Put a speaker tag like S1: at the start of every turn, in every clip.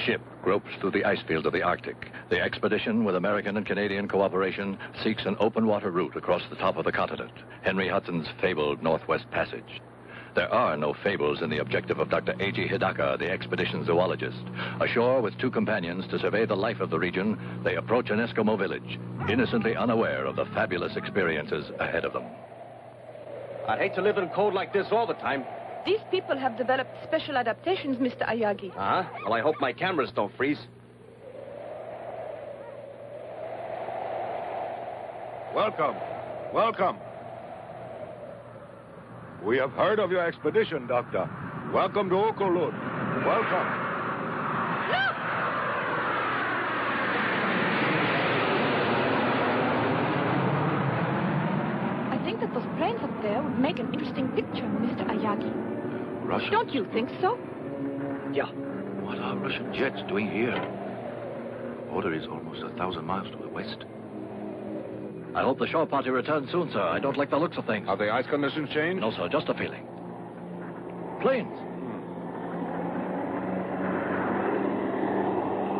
S1: ship gropes through the ice fields of the Arctic. The expedition, with American and Canadian cooperation, seeks an open water route across the top of the continent, Henry Hudson's fabled Northwest Passage. There are no fables in the objective of Dr. Eiji Hidaka, the expedition zoologist. Ashore with two companions to survey the life of the region, they approach an Eskimo village, innocently unaware of the fabulous experiences ahead of them.
S2: I'd hate to live in cold like this all the time.
S3: These people have developed special adaptations, Mr. Ayagi.
S2: Uh-huh. Well, I hope my cameras don't freeze.
S4: Welcome. Welcome. We have heard of your expedition, Doctor. Welcome to Okolud. Welcome.
S3: Look! I think that those planes up there would make an interesting picture, Mr. Ayagi.
S1: Russian?
S3: Don't you think so?
S2: Yeah.
S1: What are Russian jets doing here? Order is almost 1,000 miles to the west. I hope the shore party returns soon, sir. I don't like the looks of things.
S4: Have the ice conditions changed?
S1: No, sir, just a feeling. Planes.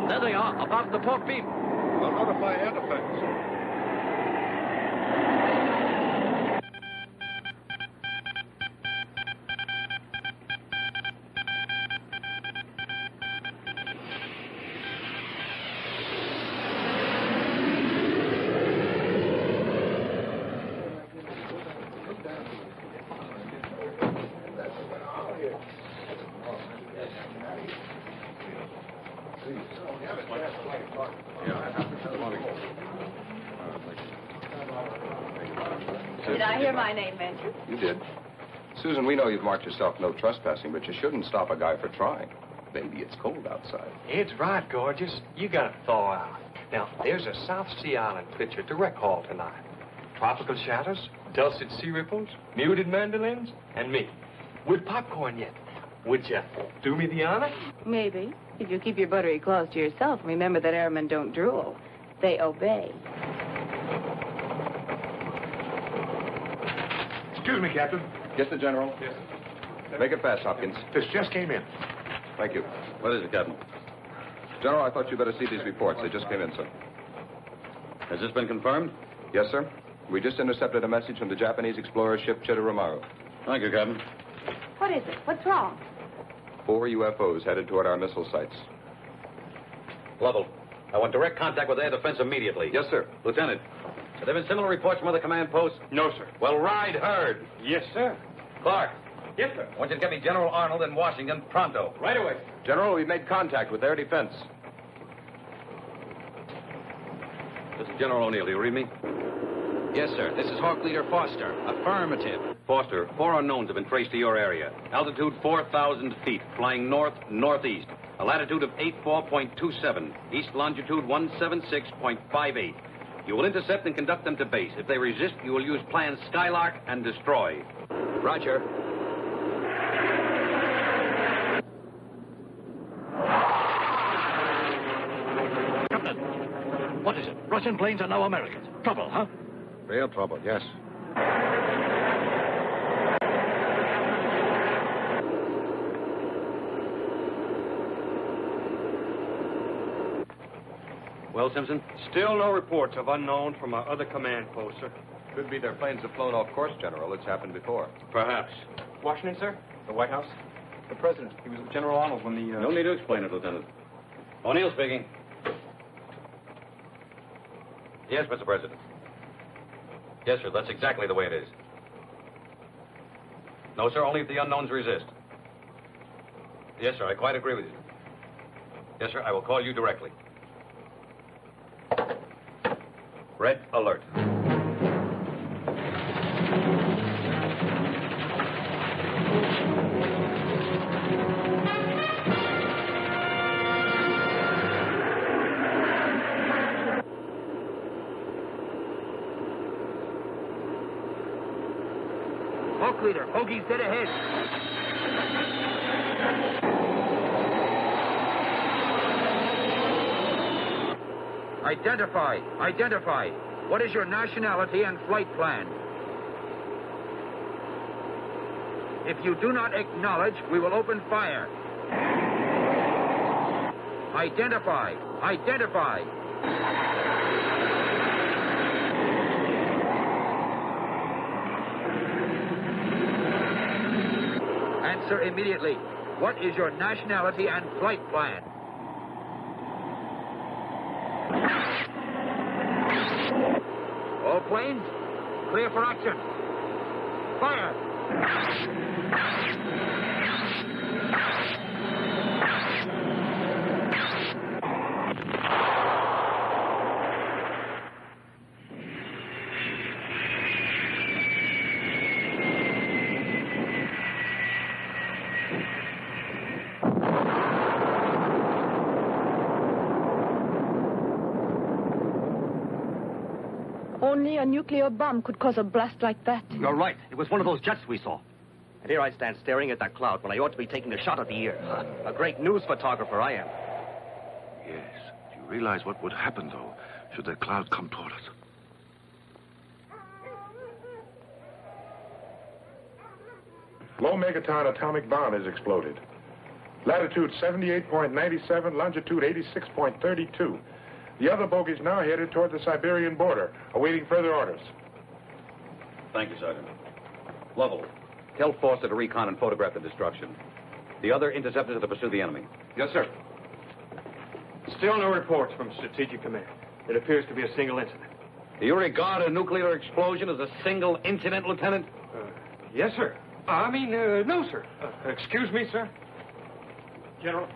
S1: There they are, above the port beam.
S4: I'll notify air defense.
S3: Did I hear my name mentioned?
S5: You did. Susan, we know you've marked yourself no trespassing, but you shouldn't stop a guy for trying. Maybe it's cold outside.
S6: It's right, gorgeous. You gotta thaw out. Now, there's a South Sea Island picture to rec hall tonight. Tropical shadows, dulcet sea ripples, muted mandolins, and me. With popcorn yet. Would you do me the honor?
S7: Maybe. If you keep your buttery claws to yourself, remember that airmen don't drool. They obey.
S4: Excuse me, Captain.
S5: Yes, the General?
S4: Yes.
S5: Make it fast, Hopkins.
S4: This just came in.
S5: Thank you. What is it, Captain? General, I thought you'd better see these reports. They just came in, sir.
S8: Has this been confirmed?
S5: Yes, sir. We just intercepted a message from the Japanese explorer ship Chitoromaru.
S8: Thank you, Captain.
S7: What is it? What's wrong?
S5: 4 UFOs headed toward our missile sites.
S8: Lovell, I want direct contact with air defense immediately.
S5: Yes, sir.
S8: Lieutenant, have there been similar reports from other command posts?
S6: No, sir.
S8: Well, ride herd.
S6: Yes, sir.
S8: Clark,
S6: Yes, sir.
S8: I want you to get me General Arnold in Washington pronto.
S6: Right away.
S5: General, we've made contact with air defense.
S8: This is General O'Neill. Do you read me?
S9: Yes, sir. This is Hawk Leader Foster. Affirmative.
S8: Foster, 4 unknowns have been traced to your area. Altitude 4,000 feet, flying north-northeast. A latitude of 84.27. East longitude 176.58. You will intercept and conduct them to base. If they resist, you will use plan Skylark and destroy.
S9: Roger.
S1: Captain, what is it? Russian planes are now Americans. Trouble, huh?
S4: Real trouble, yes.
S8: Well, Simpson?
S6: Still no reports of unknown from our other command posts, sir.
S5: Could be their planes have flown off course, General. It's happened before.
S8: Perhaps.
S6: Washington, sir? The White House? The President. He was with General Arnold when the...
S8: No need to explain it, Lieutenant. O'Neill speaking. Yes, Mr. President. Yes, sir, that's exactly the way it is. No, sir, only if the unknowns resist. Yes, sir, I quite agree with you. Yes, sir, I will call you directly. Red alert.
S9: Hawk Leader, Hoagie's dead ahead. Identify. What is your nationality and flight plan? If you do not acknowledge, we will open fire. Identify. Identify. Answer immediately. What is your nationality and flight plan? All planes, clear for action. Fire!
S3: Only a nuclear bomb could cause a blast like that.
S2: You're right. It was one of those jets we saw. And here I stand staring at that cloud when I ought to be taking a shot at the year. A great news photographer I am.
S4: Yes. Do you realize what would happen, though, should that cloud come toward us? Low megaton atomic bomb has exploded. Latitude 78.97, longitude 86.32. The other bogey's now headed toward the Siberian border, awaiting further orders.
S8: Thank you, Sergeant. Lovell, tell Foster to recon and photograph the destruction. The other interceptors are to pursue the enemy.
S6: Yes, sir. Still no reports from Strategic Command. It appears to be a single incident.
S8: Do you regard a nuclear explosion as a single incident, Lieutenant?
S6: Yes, sir. No, sir. Excuse me, sir.
S10: General,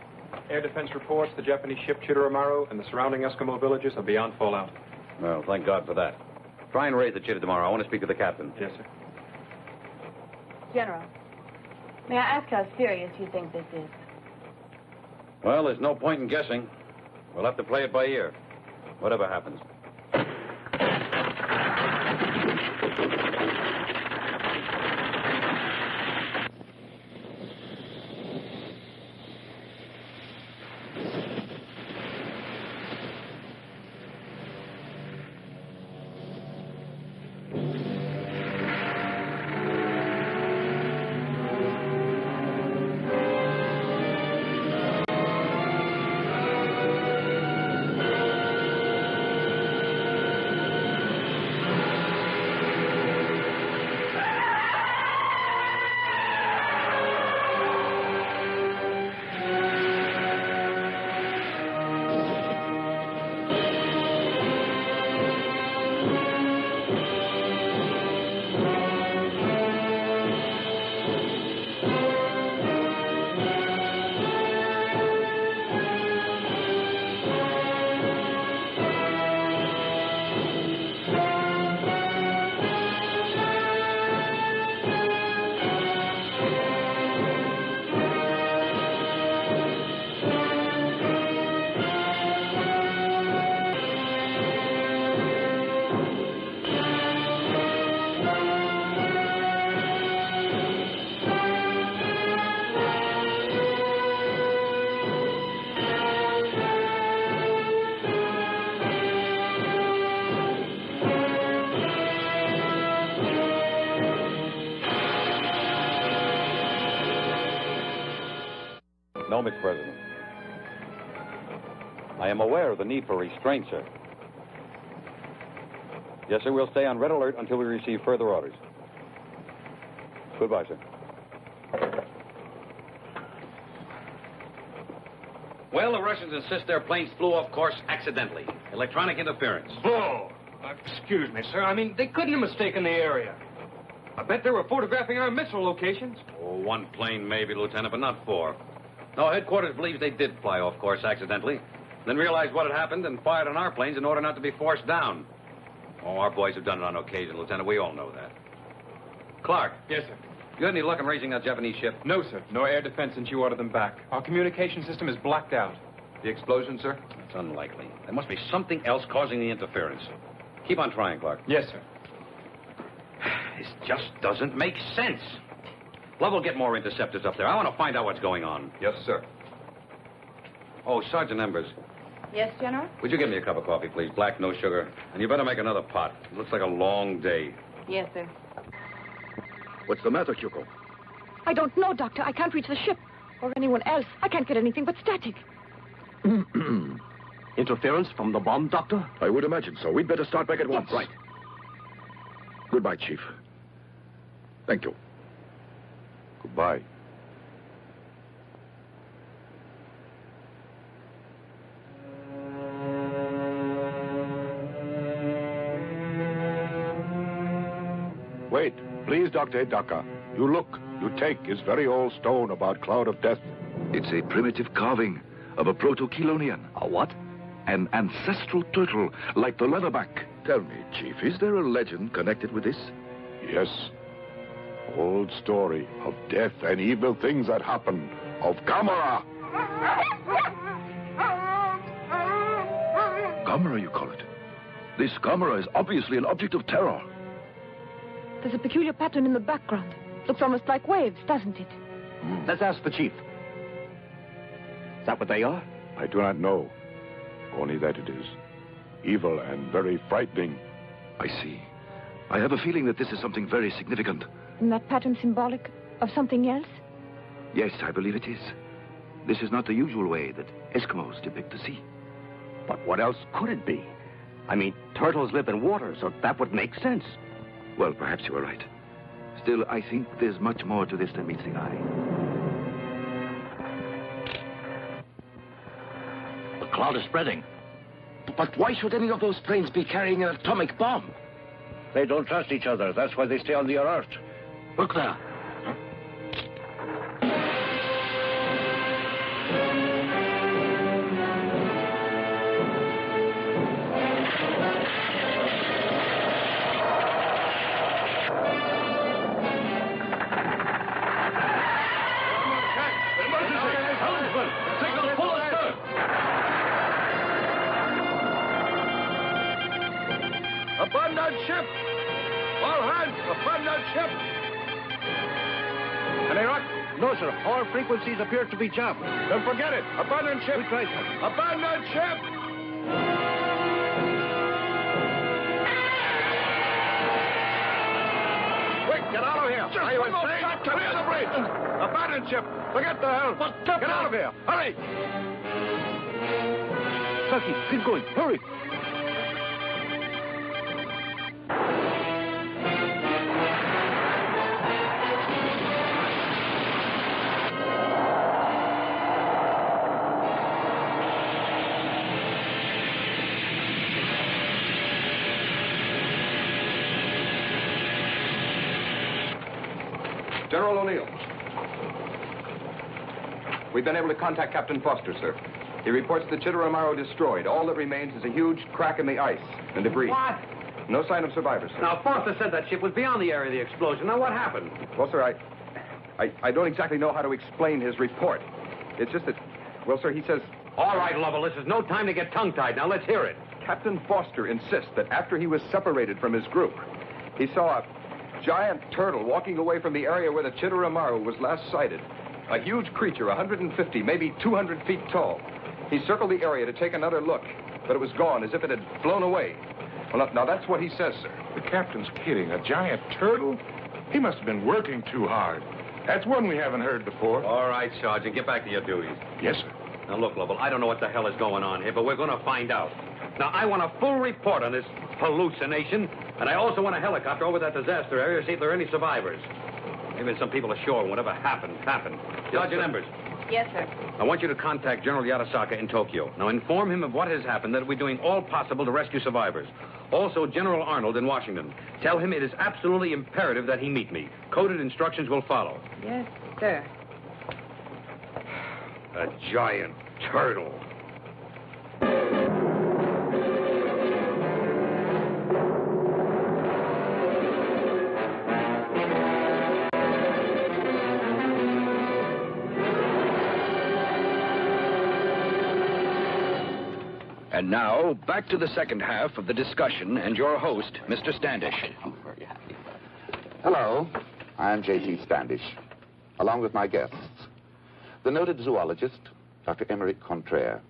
S10: air defense reports the Japanese ship Chitoromaru and the surrounding Eskimo villages are beyond fallout.
S8: Well, thank God for that. Try and raise the Chitta tomorrow. I want to speak to the captain.
S10: Yes, sir.
S7: General, may I ask how serious you think this is?
S8: Well, there's no point in guessing. We'll have to play it by ear. Whatever happens. No, Mr. President. I am aware of the need for restraint, sir. Yes, sir, we'll stay on red alert until we receive further orders. Goodbye, sir. Well, the Russians insist their planes flew off course accidentally. Electronic interference.
S6: Oh, excuse me, sir. They couldn't have mistaken the area. I bet they were photographing our missile locations.
S8: Oh, one plane maybe, Lieutenant, but not four. No, headquarters believes they did fly off course accidentally, then realized what had happened and fired on our planes in order not to be forced down. Oh, our boys have done it on occasion, Lieutenant. We all know that. Clark.
S10: Yes, sir.
S8: You had any luck in raising that Japanese ship?
S10: No, sir. No air defense since you ordered them back. Our communication system is blacked out.
S6: The explosion, sir?
S8: It's unlikely. There must be something else causing the interference. Keep on trying, Clark.
S10: Yes, sir.
S8: This just doesn't make sense. Lovell, get more interceptors up there. I want to find out what's going on.
S6: Yes, sir.
S8: Oh, Sergeant Embers,
S7: Yes, General?
S8: would you give me a cup of coffee, please? Black, no sugar. And you better make another pot. It looks like a long day.
S7: Yes, sir.
S4: What's the matter, Kyoko?
S3: I don't know, Doctor. I can't reach the ship. Or anyone else. I can't get anything but static.
S2: Interference from the bomb, Doctor?
S11: I would imagine so. We'd better start back at once.
S2: Right.
S11: Goodbye, Chief. Thank you.
S4: Goodbye. Wait, please, Dr. Hidaka. You look. You take his very old stone about Cloud of Death.
S11: It's a primitive carving of a proto-Chelonian.
S2: A what?
S11: An ancestral turtle, like the leatherback. Tell me, Chief, is there a legend connected with this?
S4: Yes. Old story of death and evil things that happen. Of Gamera.
S11: Gamera, you call it? This Gamera is obviously an object of terror.
S3: There's a peculiar pattern in the background. Looks almost like waves, doesn't it?
S2: Let's ask the chief. Is that what they are?
S4: I do not know. Only that it is evil and very frightening.
S11: I see. I have a feeling that this is something very significant.
S3: Isn't that pattern symbolic of something else?
S11: Yes, I believe it is. This is not the usual way that Eskimos depict the sea.
S2: But what else could it be? I mean, turtles live in water, so that would make sense.
S11: Well, perhaps you are right. Still, I think there's much more to this than meets the eye.
S1: The cloud is spreading.
S2: But why should any of those planes be carrying an atomic bomb?
S1: They don't trust each other. That's why they stay on the alert.
S2: Look there.
S4: Abandon ship! All hands, abandon ship!
S2: Any luck? No, sir. All frequencies appear to be jammed.
S4: Then forget it. Abandon ship!
S2: We tried, sir.
S4: Abandon ship! Quick, get out of here! Are you insane? Clear the bridge! Abandon ship! Forget the hell! Get out of here! Hurry!
S2: Saki, keep going. Hurry!
S5: General O'Neill. We've been able to contact Captain Foster, sir. He reports the Chitoromaru destroyed. All that remains is a huge crack in the ice and debris.
S8: What?
S5: No sign of survivors, sir.
S8: Now, Foster said that ship was beyond the area of the explosion. Now, what happened?
S5: Well, sir, I don't exactly know how to explain his report. It's just that, well, sir, he says...
S8: All right, Lovell, this is no time to get tongue-tied. Now, let's hear it.
S5: Captain Foster insists that after he was separated from his group, he saw a giant turtle walking away from the area where the Chitoromaru was last sighted. A huge creature, 150, maybe 200 feet tall. He circled the area to take another look, but it was gone, as if it had flown away. Well, now that's what he says, sir.
S4: The captain's kidding. A giant turtle? He must have been working too hard. That's one we haven't heard before.
S8: All right, Sergeant, get back to your duties.
S4: Yes, sir.
S8: Now, look, Lovell, I don't know what the hell is going on here, but we're going to find out. Now, I want a full report on this hallucination, and I also want a helicopter over that disaster area to see if there are any survivors. Maybe some people ashore, and whatever happened. Sergeant Embers.
S7: Yes, sir.
S8: I want you to contact General Yatasaka in Tokyo. Now, inform him of what has happened, that we're doing all possible to rescue survivors. Also, General Arnold in Washington. Tell him it is absolutely imperative that he meet me. Coded instructions will follow.
S7: Yes, sir.
S8: A giant turtle.
S12: And now, back to the second half of the discussion and your host, Mr. Standish.
S13: I'm very happy. Hello, I'm J.T. Standish, along with my guests, the noted zoologist, Dr. Emeric Contraire,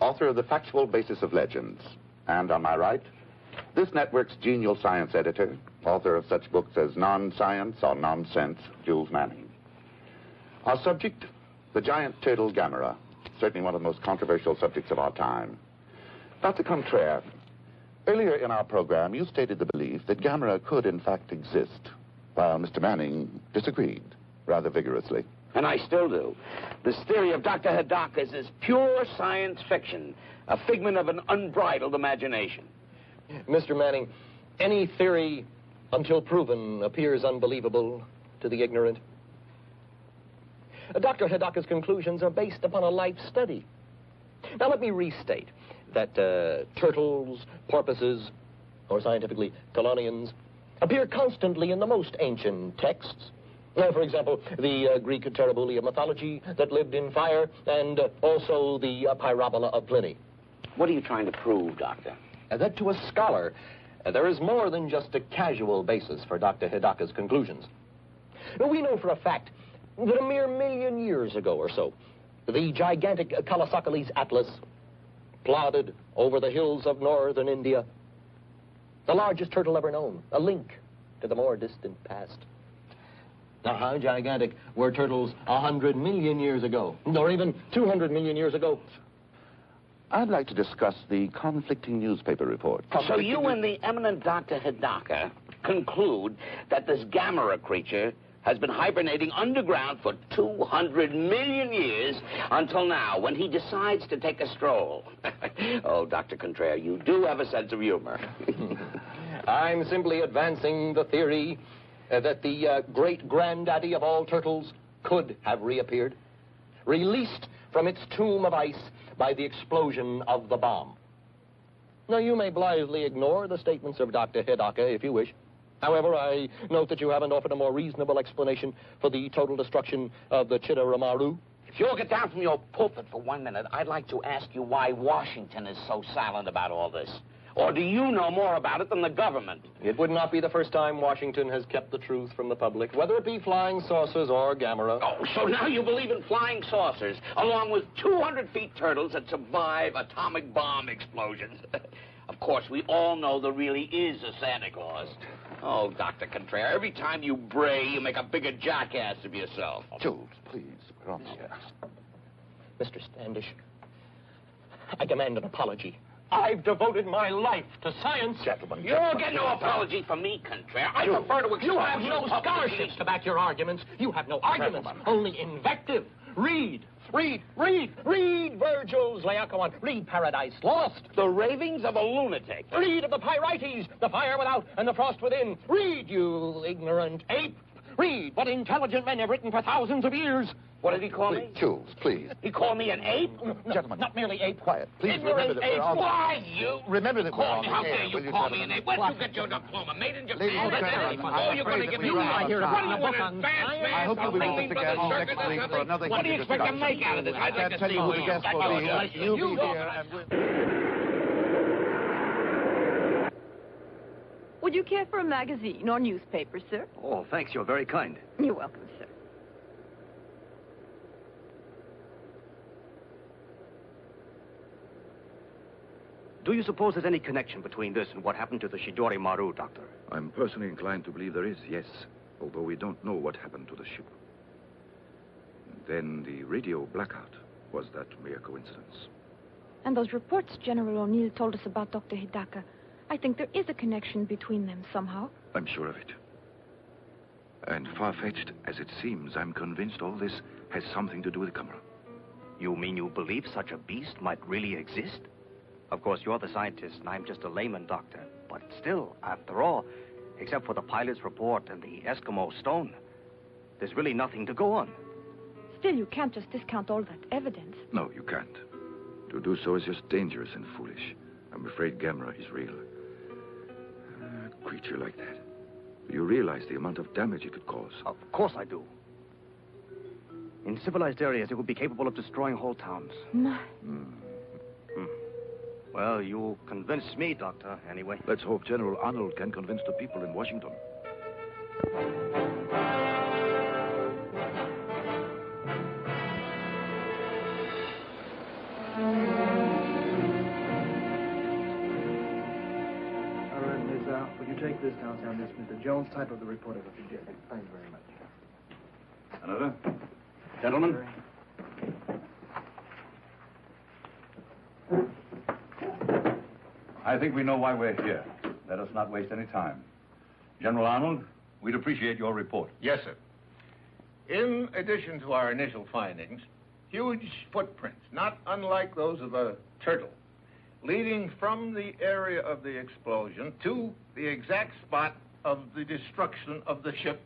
S13: author of The Factual Basis of Legends, and on my right, this network's genial science editor, author of such books as Non-Science or Nonsense, Jules Manning. Our subject, the giant turtle Gamera, certainly one of the most controversial subjects of our time. Dr. Contraire, earlier in our program, you stated the belief that Gamera could, in fact, exist, while Mr. Manning disagreed rather vigorously.
S12: And I still do. This theory of Dr. Hidaka's is pure science fiction, a figment of an unbridled imagination.
S14: Mr. Manning, any theory, until proven, appears unbelievable to the ignorant. Dr. Hidaka's conclusions are based upon a life study. Now, let me restate that turtles, porpoises, or scientifically, chelonians, appear constantly in the most ancient texts. For example, the Greek Terribulia mythology that lived in fire, and also the Pyrobola of Pliny.
S12: What are you trying to prove, Doctor?
S14: That to a scholar, there is more than just a casual basis for Dr. Hidaka's conclusions. We know for a fact that a mere 1,000,000 years ago or so, the gigantic Kalasakalis Atlas plodded over the hills of northern India. The largest turtle ever known, a link to the more distant past. Now, how gigantic were turtles 100 million years ago, or even 200 million years ago?
S13: I'd like to discuss the conflicting newspaper report.
S12: So you and the eminent Dr. Hidaka conclude that this Gamera creature has been hibernating underground for 200 million years until now, when he decides to take a stroll. Oh, Dr. Contraire, you do have a sense of humor.
S14: I'm simply advancing the theory that the great-granddaddy of all turtles could have reappeared, released from its tomb of ice by the explosion of the bomb. Now, you may blithely ignore the statements of Dr. Hidaka if you wish. However, I note that you haven't offered a more reasonable explanation for the total destruction of the Chitoromaru.
S12: If you'll get down from your pulpit for 1 minute, I'd like to ask you why Washington is so silent about all this. Or do you know more about it than the government?
S14: It would not be the first time Washington has kept the truth from the public, whether it be flying saucers or Gamera.
S12: Oh, so now you believe in flying saucers, along with 200-feet turtles that survive atomic bomb explosions. Of course, we all know there really is a Santa Claus. Oh, Dr. Contraire, every time you bray, you make a bigger jackass of yourself.
S13: Jules, please, we're on the air.
S14: Mr. Standish, I demand an apology. I've devoted my life to science.
S13: Gentlemen,
S12: You'll get no apology from me, Contraire. I prefer to expose
S14: you have no scholarships to back your arguments. You have no arguments, only invective. Read Virgil's Laocoon. Read Paradise Lost.
S12: The ravings of a lunatic.
S14: Read of the Pyrites, the fire without and the frost within. Read, you ignorant ape. Read what intelligent men have written for thousands of years.
S12: What did he call me?
S13: Jules, please.
S12: He called me an ape?
S14: No,
S13: Gentlemen.
S14: not merely ape.
S13: Quiet. Please
S14: Ignorant
S13: remember that
S14: ape.
S13: we're on...
S12: Why, you?
S13: Remember that we're on the air.
S12: How dare you call me an ape? Where'd you get your diploma? Made in Japan? Oh, you're going to give me... What do you want, advanced man?
S13: I hope you'll be with us again next week for another...
S12: What do you expect to make out of this? I'd like to see
S13: who the guest will be. You'll be here and
S3: Would you care for a magazine or newspaper, sir?
S2: Oh, thanks. You're very kind.
S3: You're welcome, sir.
S2: Do you suppose there's any connection between this and what happened to the Shidori Maru, Doctor?
S11: I'm personally inclined to believe there is, yes, although we don't know what happened to the ship. Then the radio blackout. Was that mere coincidence?
S3: And those reports General O'Neill told us about Dr. Hidaka, I think there is a connection between them somehow.
S11: I'm sure of it. And far-fetched as it seems, I'm convinced all this has something to do with Gamera.
S2: You mean you believe such a beast might really exist? Of course, you're the scientist, and I'm just a layman, Doctor. But still, after all, except for the pilot's report and the Eskimo stone, there's really nothing to go on.
S3: Still, you can't just discount all that evidence.
S11: No, you can't. To do so is just dangerous and foolish. I'm afraid Gamera is real. A creature like that. Do you realize the amount of damage it could cause?
S2: Of course I do. In civilized areas, it would be capable of destroying whole towns.
S3: My.
S2: Well, you convinced me, Doctor, anyway.
S11: Let's hope General Arnold can convince the people in Washington.
S15: Would you take this downtown? This Mr. Jones, type of the report of the did. Thank you very much.
S8: Another? Gentlemen?
S16: I think we know why we're here. Let us not waste any time. General Arnold, we'd appreciate your report.
S17: Yes, sir. In addition to our initial findings, huge footprints, not unlike those of a turtle, leading from the area of the explosion to the exact spot of the destruction of the ship,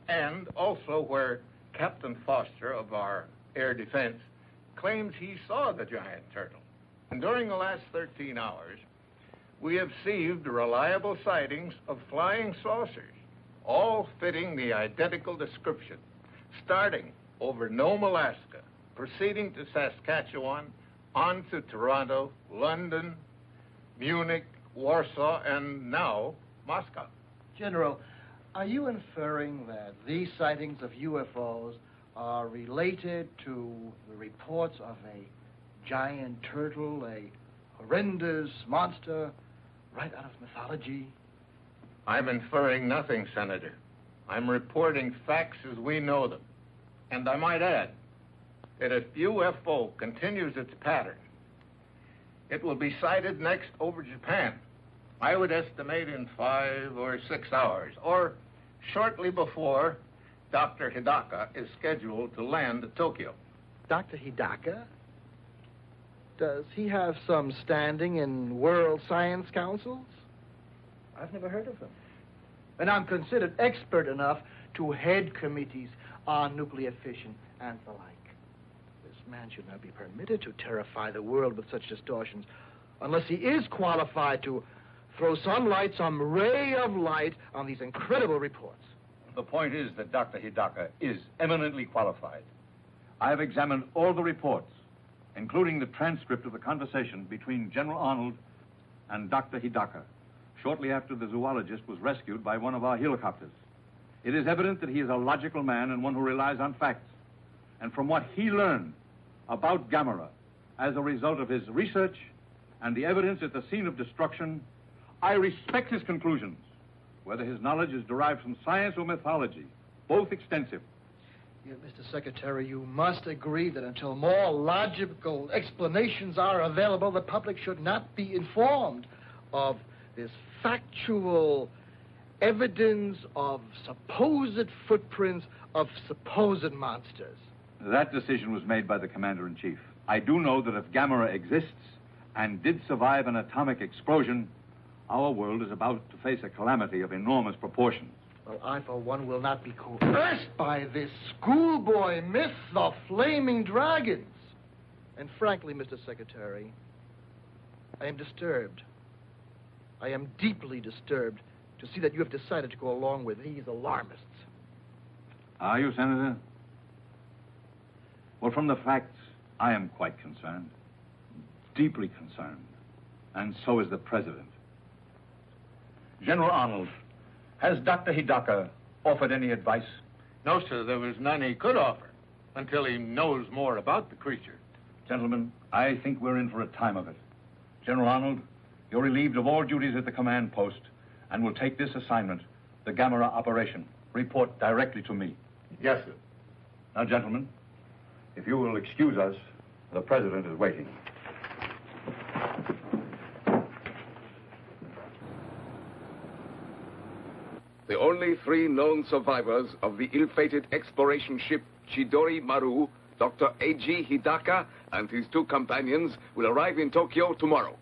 S17: and also where Captain Foster of our air defense claims he saw the giant turtle. And during the last 13 hours, we have received reliable sightings of flying saucers, all fitting the identical description, starting over Nome, Alaska, proceeding to Saskatchewan, on to Toronto, London, Munich, Warsaw, and now Moscow.
S15: General, are you inferring that these sightings of UFOs are related to the reports of a giant turtle, a horrendous monster right out of mythology?
S17: I'm inferring nothing, Senator. I'm reporting facts as we know them. And I might add that if UFO continues its pattern, it will be sighted next over Japan. I would estimate in 5 or 6 hours, or shortly before Dr. Hidaka is scheduled to land at Tokyo.
S15: Dr. Hidaka? Does he have some standing in world science councils? I've never heard of him. And I'm considered expert enough to head committees on nuclear fission and the like. This man should not be permitted to terrify the world with such distortions unless he is qualified to throw some ray of light on these incredible reports.
S16: The point is that Dr. Hidaka is eminently qualified. I have examined all the reports, including the transcript of the conversation between General Arnold and Dr. Hidaka, shortly after the zoologist was rescued by one of our helicopters. It is evident that he is a logical man and one who relies on facts. And from what he learned about Gamera as a result of his research and the evidence at the scene of destruction, I respect his conclusions, whether his knowledge is derived from science or mythology, both extensive.
S15: Yet, Mr. Secretary, you must agree that until more logical explanations are available, the public should not be informed of this factual evidence of supposed footprints of supposed monsters.
S16: That decision was made by the Commander-in-Chief. I do know that if Gamera exists and did survive an atomic explosion, our world is about to face a calamity of enormous proportions.
S15: Well, I, for one, will not be coerced by this schoolboy myth of flaming dragons. And frankly, Mr. Secretary, I am disturbed. I am deeply disturbed to see that you have decided to go along with these alarmists.
S16: Are you, Senator? Well, from the facts, I am quite concerned. Deeply concerned. And so is the President. General Arnold, has Dr. Hidaka offered any advice?
S17: No, sir, there was none he could offer until he knows more about the creature.
S16: Gentlemen, I think we're in for a time of it. General Arnold, you're relieved of all duties at the command post and will take this assignment, the Gamera operation. Report directly to me.
S17: Yes, sir.
S16: Now, gentlemen, if you will excuse us, the President is waiting.
S18: The only 3 known survivors of the ill-fated exploration ship Chidori Maru, Dr. Eiji Hidaka and his 2 companions, will arrive in Tokyo tomorrow.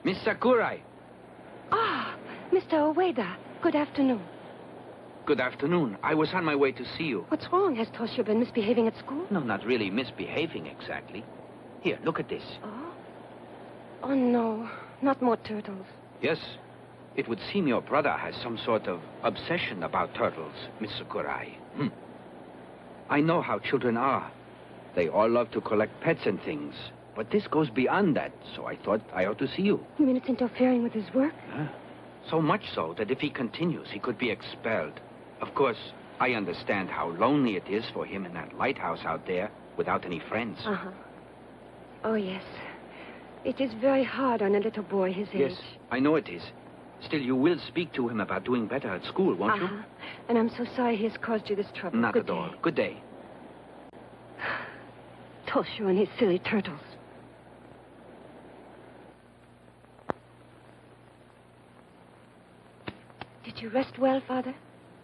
S9: Miss Sakurai.
S19: Ah, Mr. Ueda. Good afternoon.
S9: Good afternoon. I was on my way to see you.
S19: What's wrong? Has Toshio been misbehaving at school?
S9: No, not really misbehaving exactly. Here, look at this.
S19: Oh? Oh, no. Not more turtles.
S9: Yes. It would seem your brother has some sort of obsession about turtles, Miss Sakurai. I know how children are. They all love to collect pets and things. But this goes beyond that, so I thought I ought to see you.
S19: You mean it's interfering with his work?
S9: So much so that if he continues, he could be expelled. Of course, I understand how lonely it is for him in that lighthouse out there without any friends.
S19: Uh-huh. Oh, yes. It is very hard on a little boy his age.
S9: Yes, I know it is. Still, you will speak to him about doing better at school, won't you?
S19: And I'm so sorry he has caused you this trouble.
S9: Not
S19: Good
S9: at all.
S19: day.
S9: Good day.
S19: Toshio and his silly turtles. Did you rest well, Father?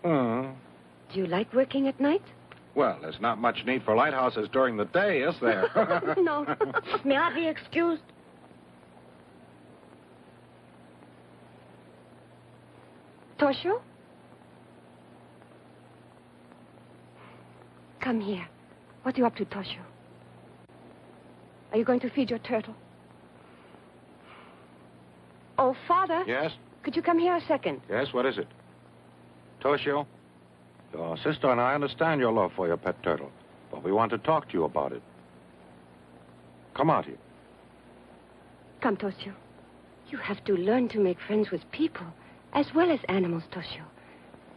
S19: Do you like working at night?
S20: Well, there's not much need for lighthouses during the day, is there?
S19: No. May I be excused? Toshio? Come here. What are you up to, Toshio? Are you going to feed your turtle? Oh, Father.
S20: Yes?
S19: Could you come here a second?
S20: Yes, what is it? Toshio, your sister and I understand your love for your pet turtle, but we want to talk to you about it. Come out here.
S19: Come, Toshio. You have to learn to make friends with people, as well as animals, Toshio.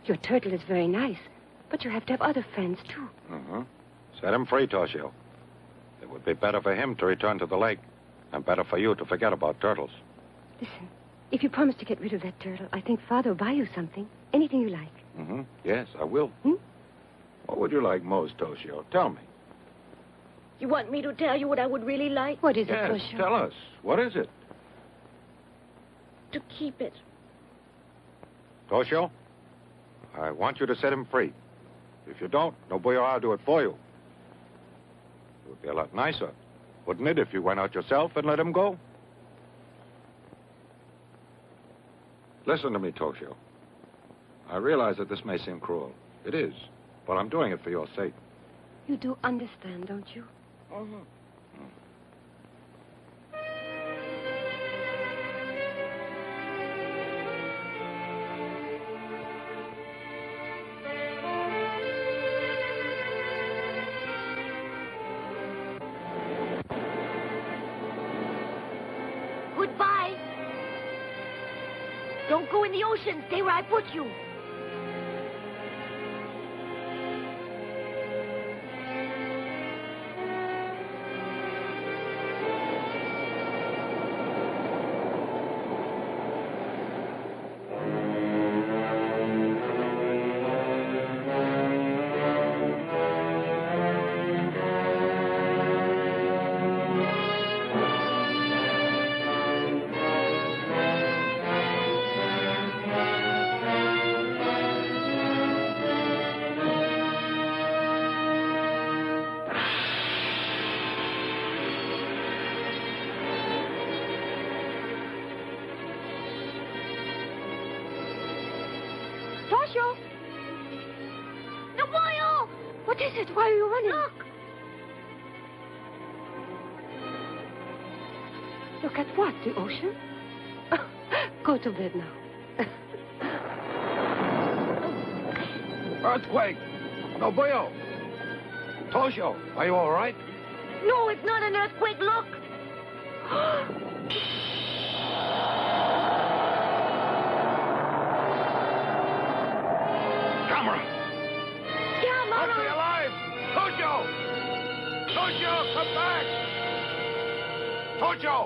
S19: Your turtle is very nice, but you have to have other friends, too.
S20: Set him free, Toshio. It would be better for him to return to the lake, and better for you to forget about turtles.
S19: Listen, if you promise to get rid of that turtle, I think Father will buy you something. Anything you like.
S20: Yes, I will. What would you like most, Toshio? Tell me.
S19: You want me to tell you what I would really like? What is it,
S20: Yes,
S19: Toshio?
S20: tell us. What is it?
S19: To keep it.
S20: Toshio, I want you to set him free. If you don't, nobody will do it for you. It would be a lot nicer, wouldn't it, if you went out yourself and let him go? Listen to me, Toshio. I realize that this may seem cruel. It is, but I'm doing it for your sake.
S19: You do understand, don't you?
S21: Goodbye. Don't go in the ocean. Stay where I put you.
S19: Toshio!
S21: Naboyo!
S19: What is it? Why are you running?
S21: Look!
S19: Look at what? The ocean? Go to bed now.
S20: Earthquake! Nobuyo! Toshio, are you all right?
S21: No, it's not an earthquake. Look!
S20: Gamera!
S21: Gamera!
S20: Must be alive! Toshio! Toshio, come back! Toshio!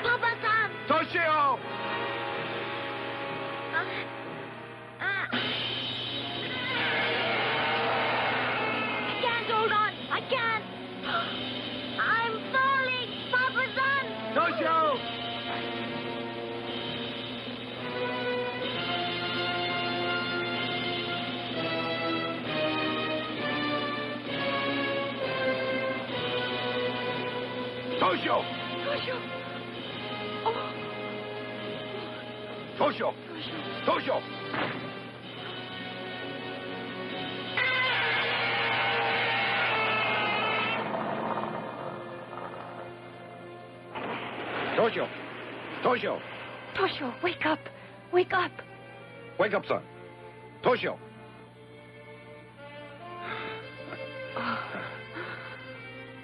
S21: Papa-san!
S20: Toshio!
S21: I can't
S11: Toshio!
S3: Toshio! Oh.
S11: Toshio! Toshio! Toshio! Toshio!
S19: Toshio, wake up. Wake up.
S11: Wake up, son. Toshio!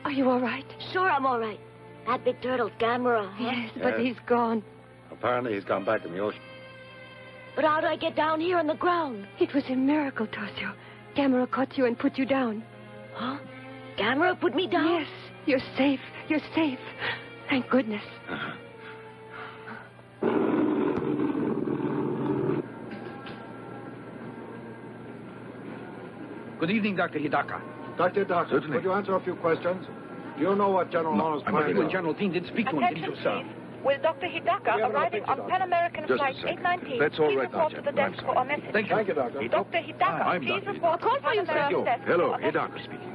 S19: Are you all right?
S21: Sure, I'm all right. That big turtle's Gamera, huh?
S19: Yes, but he's gone.
S20: Apparently he's gone back in the ocean.
S21: But how do I get down here on the ground?
S19: It was a miracle, Toshio. Gamera caught you and put you down.
S21: Huh? Gamera put me down?
S19: Yes, you're safe. You're safe. Thank goodness.
S9: Good evening, Dr. Hidaka.
S20: Dr. Hidaka, could you answer a few questions? Do you know what General Arnold's plan
S9: You and
S20: is?
S9: General Dean didn't speak to him, did you, sir?
S10: Will Dr. Hidaka arriving on Pan American
S11: Just a
S10: Flight
S11: second.
S10: 819?
S11: That's all
S10: Please
S11: right now,
S10: report to the
S11: gentlemen.
S10: desk for a message.
S9: Thank you.
S20: Thank you, Doctor.
S10: Dr. Hidaka,
S11: I'm
S10: please
S11: Dr.
S10: report to Pan American desk.
S11: Hello,
S10: for a message.
S11: Hidaka speaking.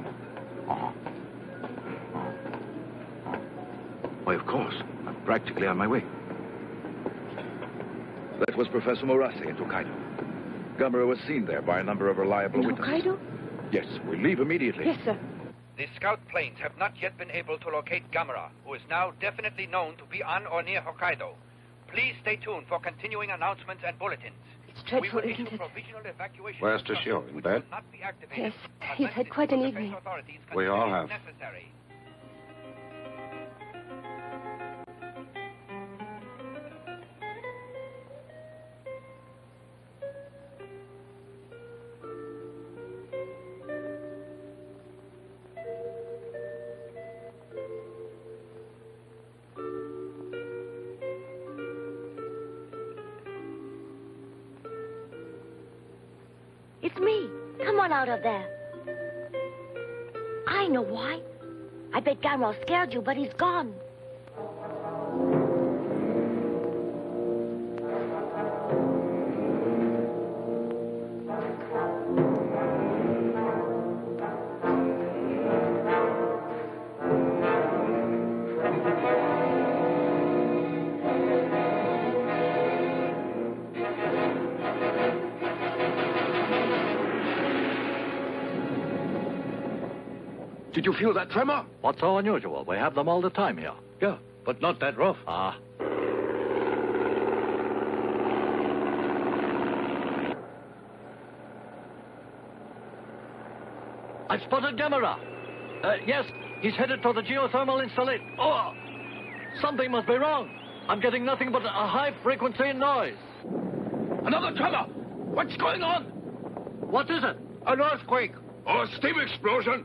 S11: Why, of course. I'm practically on my way. That was Professor Murase in Tokaido. Gamera was seen there by a number of reliable witnesses.
S19: Hokkaido?
S11: Yes, we leave immediately.
S19: Yes, sir.
S9: The scout planes have not yet been able to locate Gamera, who is now definitely known to be on or near Hokkaido. Please stay tuned for continuing announcements and bulletins.
S19: It's dreadful,
S9: we will
S19: isn't
S9: issue
S19: it?
S9: provisional evacuation
S20: Where's Toshio? In bed?
S9: not be activated
S19: Yes, he's had quite an evening.
S20: We all have.
S9: necessary.
S21: It's me. Come on out of there. I know why. I bet Gamera scared you, but he's gone.
S11: Did you feel that tremor?
S1: What's so unusual? We have them all the time here.
S11: Yeah, but not that rough.
S1: Ah. I spotted Gamera. Yes, he's headed toward the geothermal installation. Oh! Something must be wrong. I'm getting nothing but a high-frequency noise.
S11: Another tremor! What's going on?
S1: What is it?
S11: An earthquake! Or a steam explosion!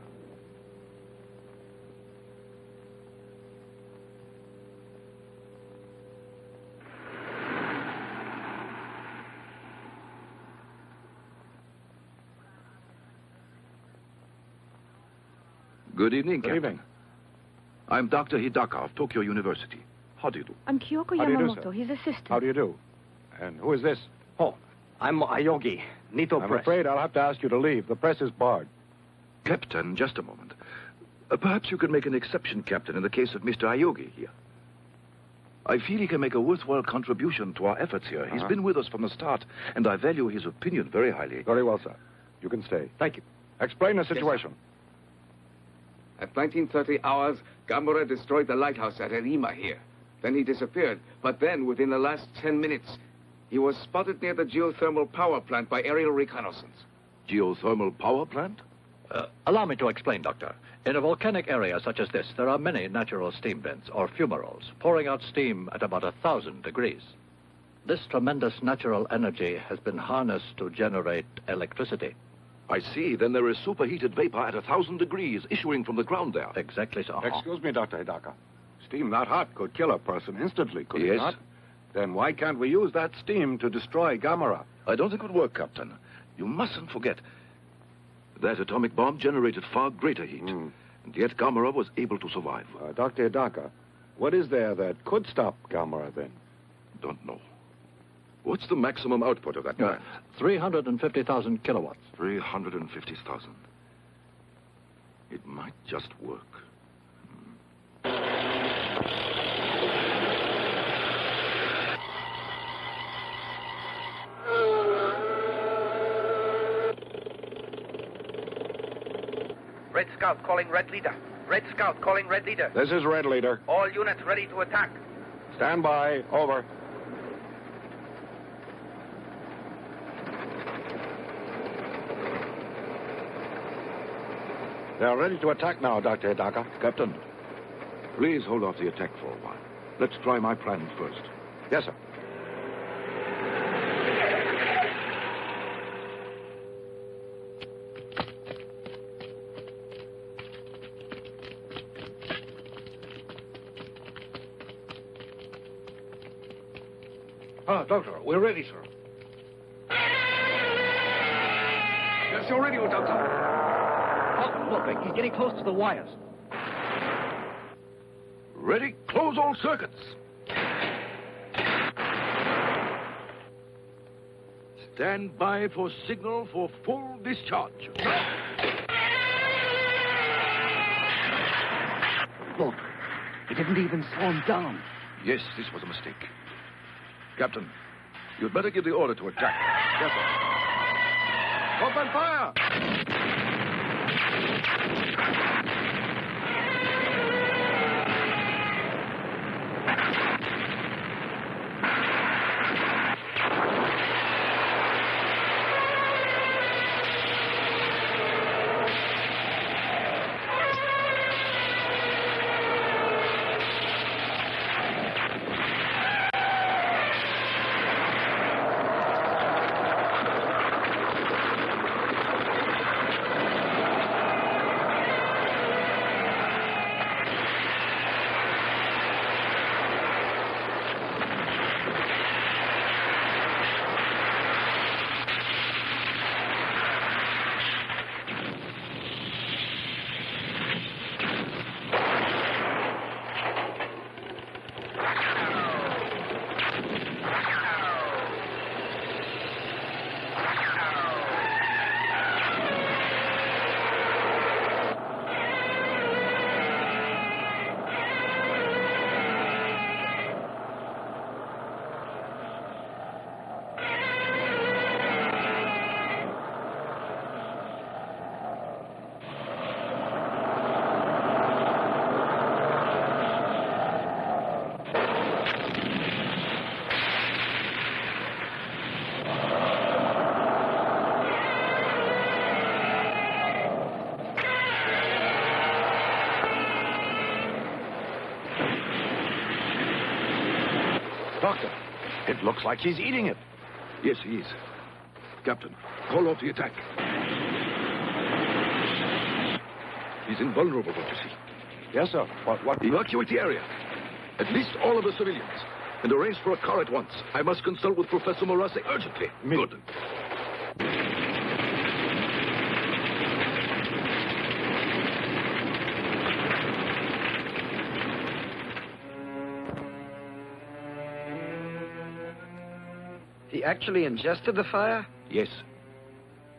S11: Good evening, Captain.
S20: Good evening.
S11: I'm Dr. Hidaka of Tokyo University. How do you do?
S3: I'm Kyoko
S20: How do you do,
S3: Yamamoto,
S20: sir?
S3: his assistant.
S20: How do you do? And who is this?
S6: Oh, I'm Ayogi, Nito
S20: I'm
S6: Press.
S20: afraid I'll have to ask you to leave. The press is barred.
S11: Captain, just a moment. Perhaps you could make an exception, Captain, in the case of Mr. Ayogi here. I feel he can make a worthwhile contribution to our efforts here. He's been with us from the start, and I value his opinion very highly.
S20: Very well, sir. You can stay. Thank you. Explain the situation.
S18: At 1930 hours, Gamera destroyed the lighthouse at Erima here. Then he disappeared. But then, within the last 10 minutes, he was spotted near the geothermal power plant by aerial reconnaissance.
S11: Geothermal power plant?
S1: Allow me to explain, Doctor. In a volcanic area such as this, there are many natural steam vents, or fumaroles, pouring out steam at about 1,000 degrees. This tremendous natural energy has been harnessed to generate electricity.
S11: I see. Then there is superheated vapor at 1,000 degrees issuing from the ground there.
S1: Exactly so.
S20: Excuse me, Dr. Hidaka. Steam that hot could kill a person instantly, could it
S11: Yes.
S20: not? Then why can't we use that steam to destroy Gamera?
S11: I don't think it would work, Captain. You mustn't forget that atomic bomb generated far greater heat. And yet Gamera was able to survive.
S20: Dr. Hidaka, what is there that could stop Gamera then?
S11: Don't know. What's the maximum output of that plant?
S1: 350,000 kilowatts.
S11: 350,000. It might just work.
S9: Red Scout calling Red Leader. Red Scout calling Red Leader.
S20: This is Red Leader.
S9: All units ready to attack.
S20: Stand by. Over. They are ready to attack now, Dr. Hidaka.
S11: Captain, please hold off the attack for a while. Let's try my plan first.
S20: Yes, sir.
S9: Doctor, we're ready, sir.
S20: Yes, you're ready, Doctor.
S9: Oh, look, he's getting close to the wires.
S11: Ready? Close all circuits. Stand by for signal for full discharge.
S9: Look, he didn't even slow him down.
S11: Yes, this was a mistake. Captain, you'd better give the order to attack. Yes, sir.
S20: Open fire!
S11: Doctor, it looks like he's eating it. Yes, he is. Captain, call off the attack. He's invulnerable, don't you see?
S20: Yes, sir. What?
S11: Evacuate the area. At least all of the civilians. And arrange for a car at once. I must consult with Professor Morase urgently. Good.
S9: He actually ingested the fire?
S11: Yes.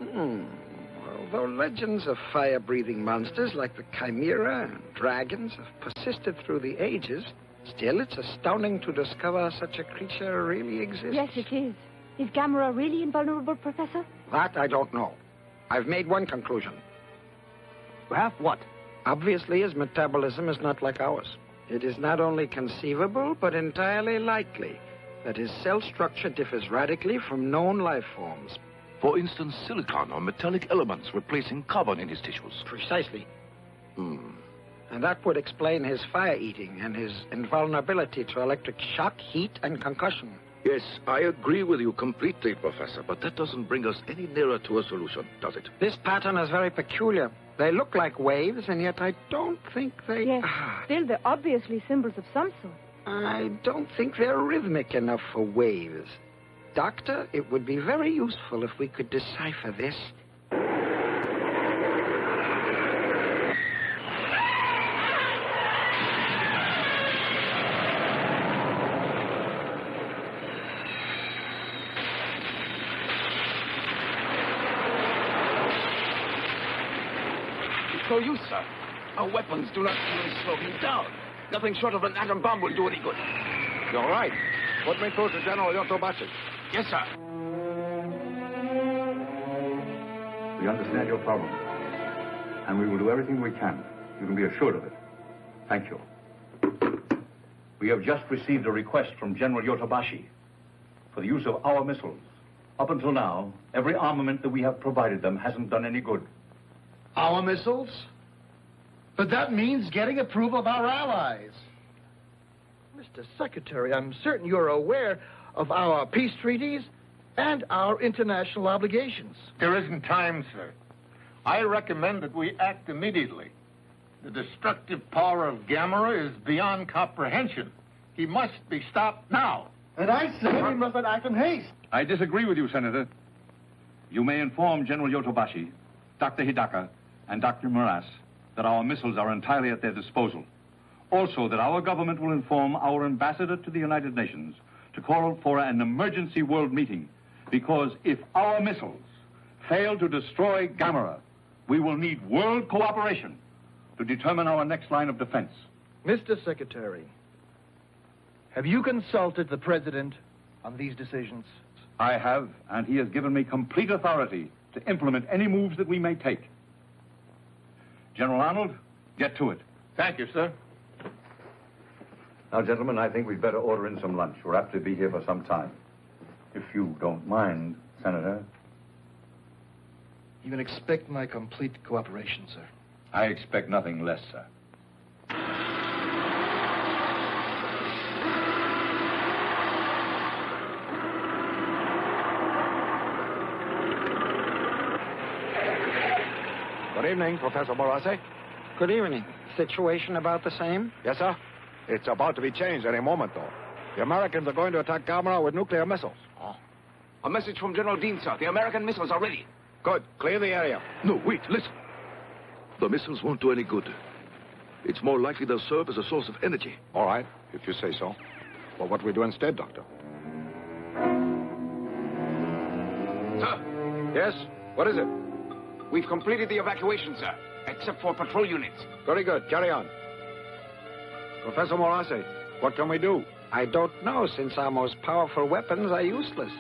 S9: Although legends of fire-breathing monsters like the Chimera and dragons have persisted through the ages, still it's astounding to discover such a creature really exists.
S3: Yes, it is. Is Gamera really invulnerable, Professor?
S9: That I don't know. I've made one conclusion.
S2: Well, what?
S9: Obviously, his metabolism is not like ours. It is not only conceivable, but entirely likely that his cell structure differs radically from known life forms.
S11: For instance, silicon or metallic elements replacing carbon in his tissues.
S9: Precisely. And that would explain his fire-eating and his invulnerability to electric shock, heat, and concussion.
S11: Yes, I agree with you completely, Professor, but that doesn't bring us any nearer to a solution, does it?
S9: This pattern is very peculiar. They look like waves, and yet I don't think they...
S3: Yes, still they're obviously symbols of some sort.
S9: I don't think they're rhythmic enough for waves. Doctor, it would be very useful if we could decipher this.
S18: It's no use, sir. Our weapons do not even slow him down. Nothing short of an atom bomb will do any good.
S20: You're right. Put me through to General Yotobashi.
S18: Yes, sir.
S16: We understand your problem. And we will do everything we can. You can be assured of it. Thank you. We have just received a request from General Yotobashi for the use of our missiles. Up until now, every armament that we have provided them hasn't done any good.
S15: Our missiles? But that means getting approval of our allies. Mr. Secretary, I'm certain you're aware of our peace treaties and our international obligations.
S17: There isn't time, sir. I recommend that we act immediately. The destructive power of Gamera is beyond comprehension. He must be stopped now.
S15: And I say we must act in haste.
S16: I disagree with you, Senator. You may inform General Yotobashi, Dr. Hidaka, and Dr. Moras that our missiles are entirely at their disposal. Also, that our government will inform our ambassador to the United Nations to call for an emergency world meeting, because if our missiles fail to destroy Gamera, we will need world cooperation to determine our next line of defense.
S15: Mr. Secretary, have you consulted the President on these decisions?
S16: I have, and he has given me complete authority to implement any moves that we may take. General Arnold, get to it.
S17: Thank you, sir.
S16: Now, gentlemen, I think we'd better order in some lunch. We're apt to be here for some time. If you don't mind, Senator.
S15: You can expect my complete cooperation, sir.
S16: I expect nothing less, sir.
S20: Good evening, Professor Morase.
S5: Good evening. Situation about the same?
S20: Yes, sir. It's about to be changed any moment, though. The Americans are going to attack Gamera with nuclear missiles.
S18: Oh. A message from General Dean, sir. The American missiles are ready.
S20: Good. Clear the area.
S11: No, wait, listen. The missiles won't do any good. It's more likely they'll serve as a source of energy.
S20: All right, if you say so. But what do we do instead, Doctor?
S18: Sir?
S20: Yes? What is it?
S18: We've completed the evacuation, sir, except for patrol units.
S20: Very good. Carry on. Professor Morase, what can we do?
S5: I don't know, since our most powerful weapons are useless.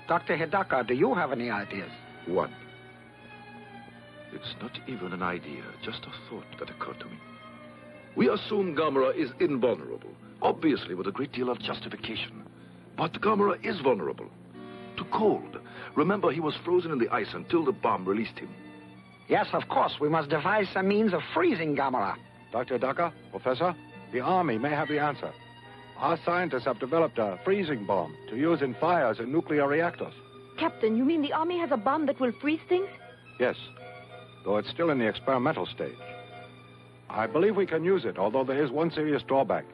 S5: Dr. Hidaka, do you have any ideas?
S11: One. It's not even an idea, just a thought that occurred to me. We assume Gamera is invulnerable, obviously with a great deal of justification. But Gamera is vulnerable to cold. Remember, he was frozen in the ice until the bomb released him.
S5: Yes, of course. We must devise some means of freezing Gamera.
S20: Dr. Hidaka, Professor, the Army may have the answer. Our scientists have developed a freezing bomb to use in fires in nuclear reactors.
S3: Captain, you mean the Army has a bomb that will freeze things?
S20: Yes, though it's still in the experimental stage. I believe we can use it, although there is one serious drawback.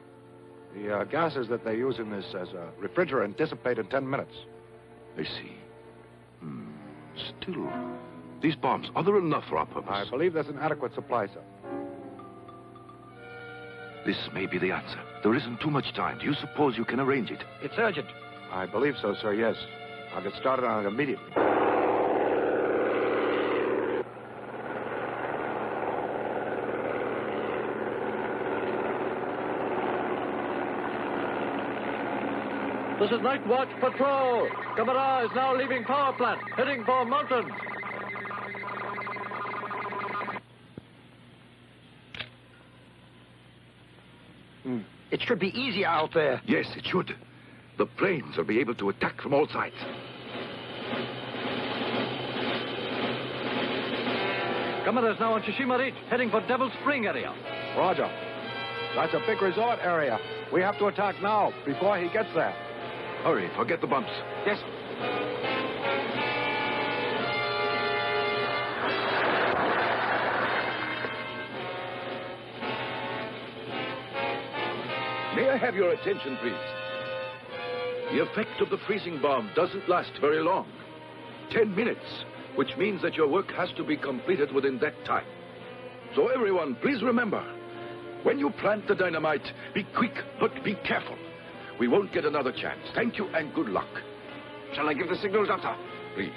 S20: The gases that they use in this as a refrigerant dissipate in 10 minutes.
S11: I see. Still, these bombs, are there enough for our purpose?
S20: I believe there's an adequate supply, sir.
S11: This may be the answer. There isn't too much time. Do you suppose you can arrange it?
S5: It's urgent.
S20: I believe so, sir, yes. I'll get started on it immediately.
S22: This is Night Watch Patrol. Gamera is now leaving power plant, heading for mountains.
S5: It should be easier out there.
S11: Yes, it should. The planes will be able to attack from all sides.
S22: Gamera is now on Tsushima Reach, heading for Devil Spring area.
S20: Roger. That's a big resort area. We have to attack now, before he gets there.
S11: Hurry, forget the bumps.
S18: Yes.
S11: May I have your attention, please? The effect of the freezing bomb doesn't last very long. 10 minutes, which means that your work has to be completed within that time. So everyone, please remember, when you plant the dynamite, be quick, but be careful. We won't get another chance. Thank you and good luck.
S18: Shall I give the signal, Doctor?
S11: Please.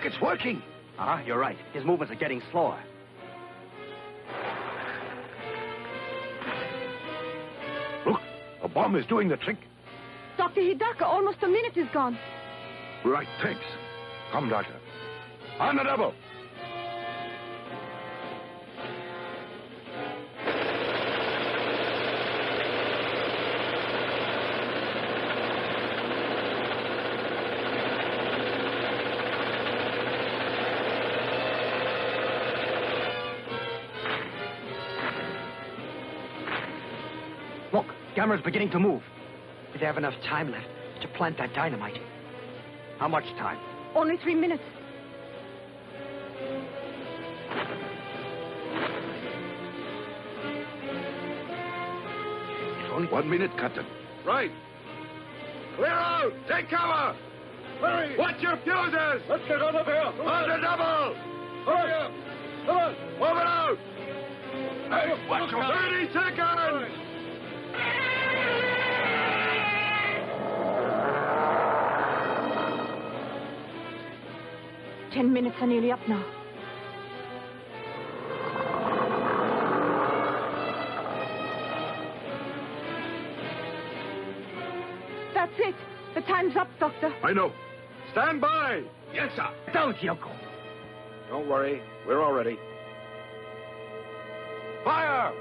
S9: Look, it's working.
S2: You're right. His movements are getting slower.
S11: Look, the bomb is doing the trick.
S3: Dr. Hidaka, almost a minute is gone.
S11: Right, thanks. Come, Doctor. On the double.
S2: Look, Gamera's beginning to move. We have enough time left to plant that dynamite. How much time?
S3: Only 3 minutes.
S11: It's only 1 minute, Captain.
S18: Right. Clear out! Take cover! Hurry! Watch your fuses!
S22: Let's get out of here!
S18: On the double!
S22: Hurry up! Come on!
S18: Move it out! Hey, watch your 30 seconds!
S3: 10 minutes are nearly up now. That's it. The time's up, Doctor.
S11: I know.
S18: Stand by!
S9: Yes, sir.
S2: Don't, Yoko.
S20: Don't worry. We're all ready.
S18: Fire!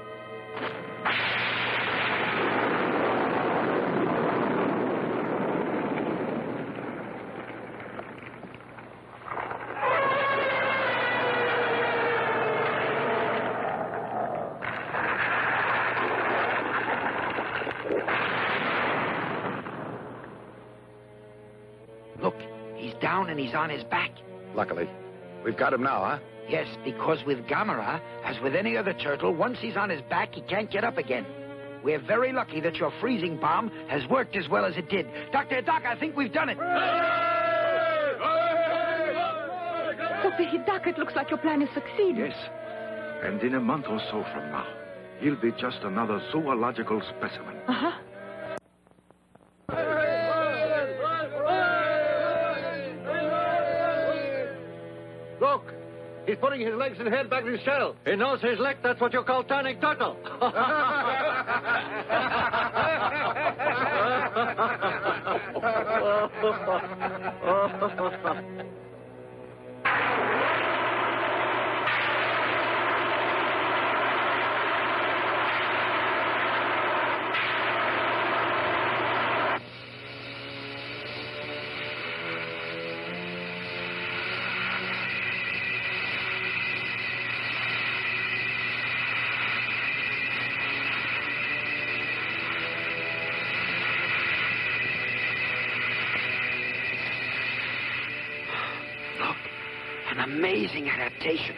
S9: Look, he's down and he's on his back.
S11: Luckily. We've got him now, huh?
S9: Yes, because with Gamera, as with any other turtle, once he's on his back, he can't get up again. We're very lucky that your freezing bomb has worked as well as it did. Dr. Hidaka, I think we've done it.
S3: Dr. Hidaka, it looks like your plan has succeeded.
S11: Yes. And in a month or so from now, he'll be just another zoological specimen.
S3: Uh-huh.
S22: Look, he's putting his legs and head back in his shell. He knows his leg. That's what you call turning turtle.
S9: An amazing adaptation.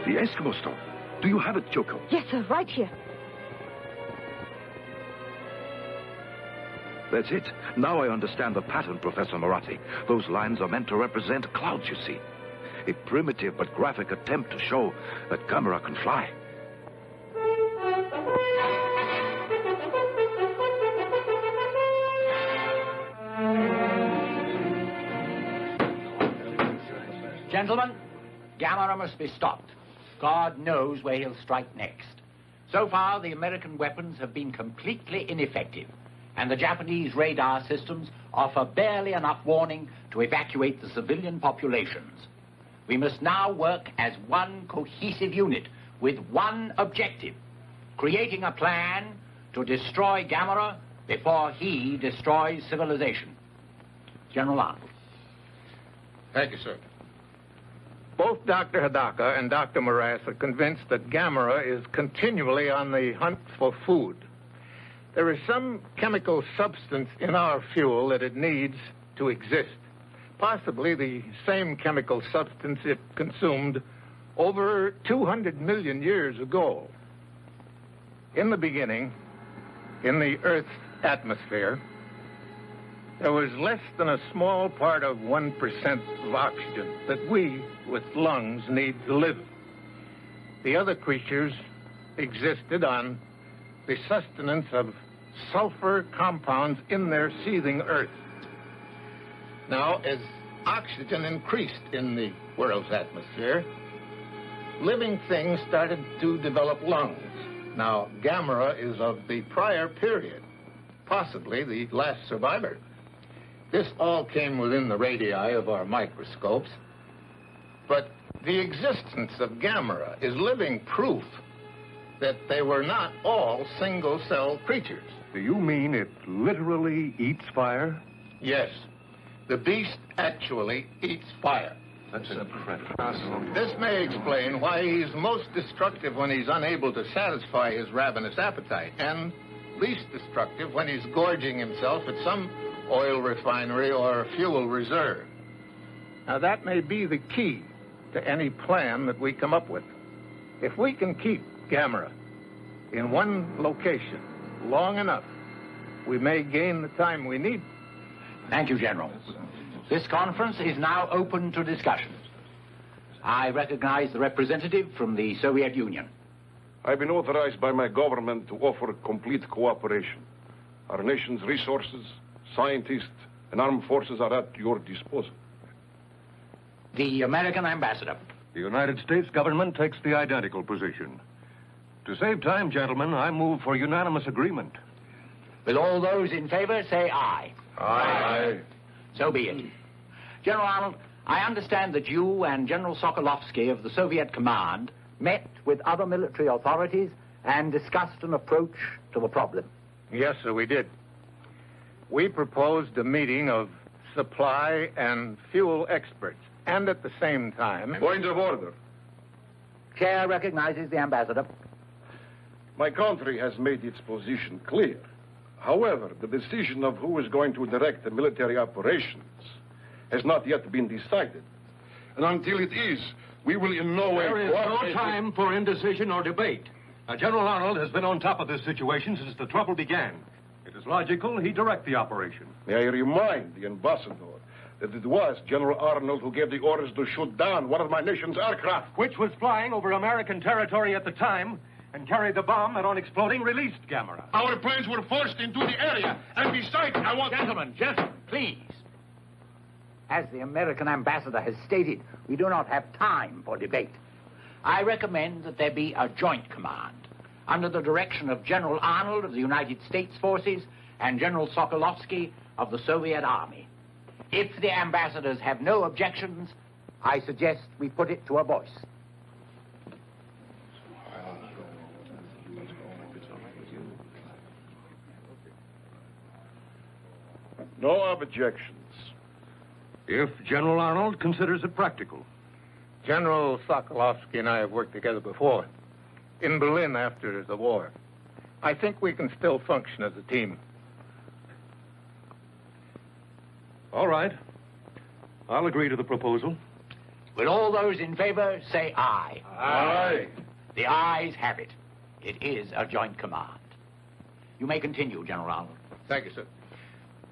S11: The Eskimo stone. Do you have it, Joko?
S3: Yes, sir, right here.
S11: That's it. Now I understand the pattern, Professor Marathi. Those lines are meant to represent clouds, you see. A primitive but graphic attempt to show that Gamera can fly.
S4: Gentlemen, Gamera must be stopped. God knows where he'll strike next. So far, the American weapons have been completely ineffective, and the Japanese radar systems offer barely enough warning to evacuate the civilian populations. We must now work as one cohesive unit with one objective, creating a plan to destroy Gamera before he destroys civilization. General Arnold.
S17: Thank you, sir. Both Dr. Hidaka and Dr. Morath are convinced that Gamera is continually on the hunt for food. There is some chemical substance in our fuel that it needs to exist. possibly the same chemical substance it consumed over 200 million years ago. In the beginning, in the Earth's atmosphere, there was less than a small part of 1% of oxygen that we, with lungs, need to live. The other creatures existed on the sustenance of sulfur compounds in their seething earth. Now, as oxygen increased in the world's atmosphere, living things started to develop lungs. Now, Gamera is of the prior period, possibly the last survivor. This all came within the radii of our microscopes, but the existence of Gamera is living proof that they were not all single-cell creatures.
S16: Do you mean it literally eats fire?
S17: Yes. The beast actually eats fire.
S16: That's incredible.
S17: This may explain why he's most destructive when he's unable to satisfy his ravenous appetite, and least destructive when he's gorging himself at some oil refinery or fuel reserve. Now, that may be the key to any plan that we come up with. If we can keep Gamera in one location long enough, we may gain the time we need.
S4: Thank you, General. This conference is now open to discussion. I recognize the representative from the Soviet Union.
S7: I've been authorized by my government to offer complete cooperation. Our nation's resources, scientists, and armed forces are at your disposal.
S4: The American ambassador.
S16: The United States government takes the identical position. To save time, gentlemen, I move for unanimous agreement.
S4: Will all those in favor say aye?
S7: Aye.
S4: So be it. General Arnold, I understand that you and General Sokolovsky of the Soviet Command met with other military authorities and discussed an approach to the problem.
S17: Yes, sir, we did. We proposed a meeting of supply and fuel experts, and at the same time...
S7: Point of order.
S4: Chair recognizes the ambassador.
S7: My country has made its position clear. However, the decision of who is going to direct the military operations has not yet been decided. And until it is, we will in no way...
S16: There is no time for indecision or debate. General Arnold has been on top of this situation since the trouble began. It is logical he direct the operation.
S7: May I remind the ambassador that it was General Arnold who gave the orders to shoot down one of my nation's aircraft.
S16: Which was flying over American territory at the time and carried the bomb that, on exploding, released Gamera.
S7: Our planes were forced into the area, and besides, I want...
S4: Gentlemen, please. As the American ambassador has stated, we do not have time for debate. I recommend that there be a joint command under the direction of General Arnold of the United States Forces and General Sokolovsky of the Soviet Army. If the ambassadors have no objections, I suggest we put it to a voice.
S7: No objections.
S16: If General Arnold considers it practical.
S17: General Sokolovsky and I have worked together before, in Berlin after the war. I think we can still function as a team.
S16: All right. I'll agree to the proposal.
S4: Will all those in favor say aye?
S7: Aye.
S4: The ayes have it. It is a joint command. You may continue, General Arnold.
S17: Thank you, sir.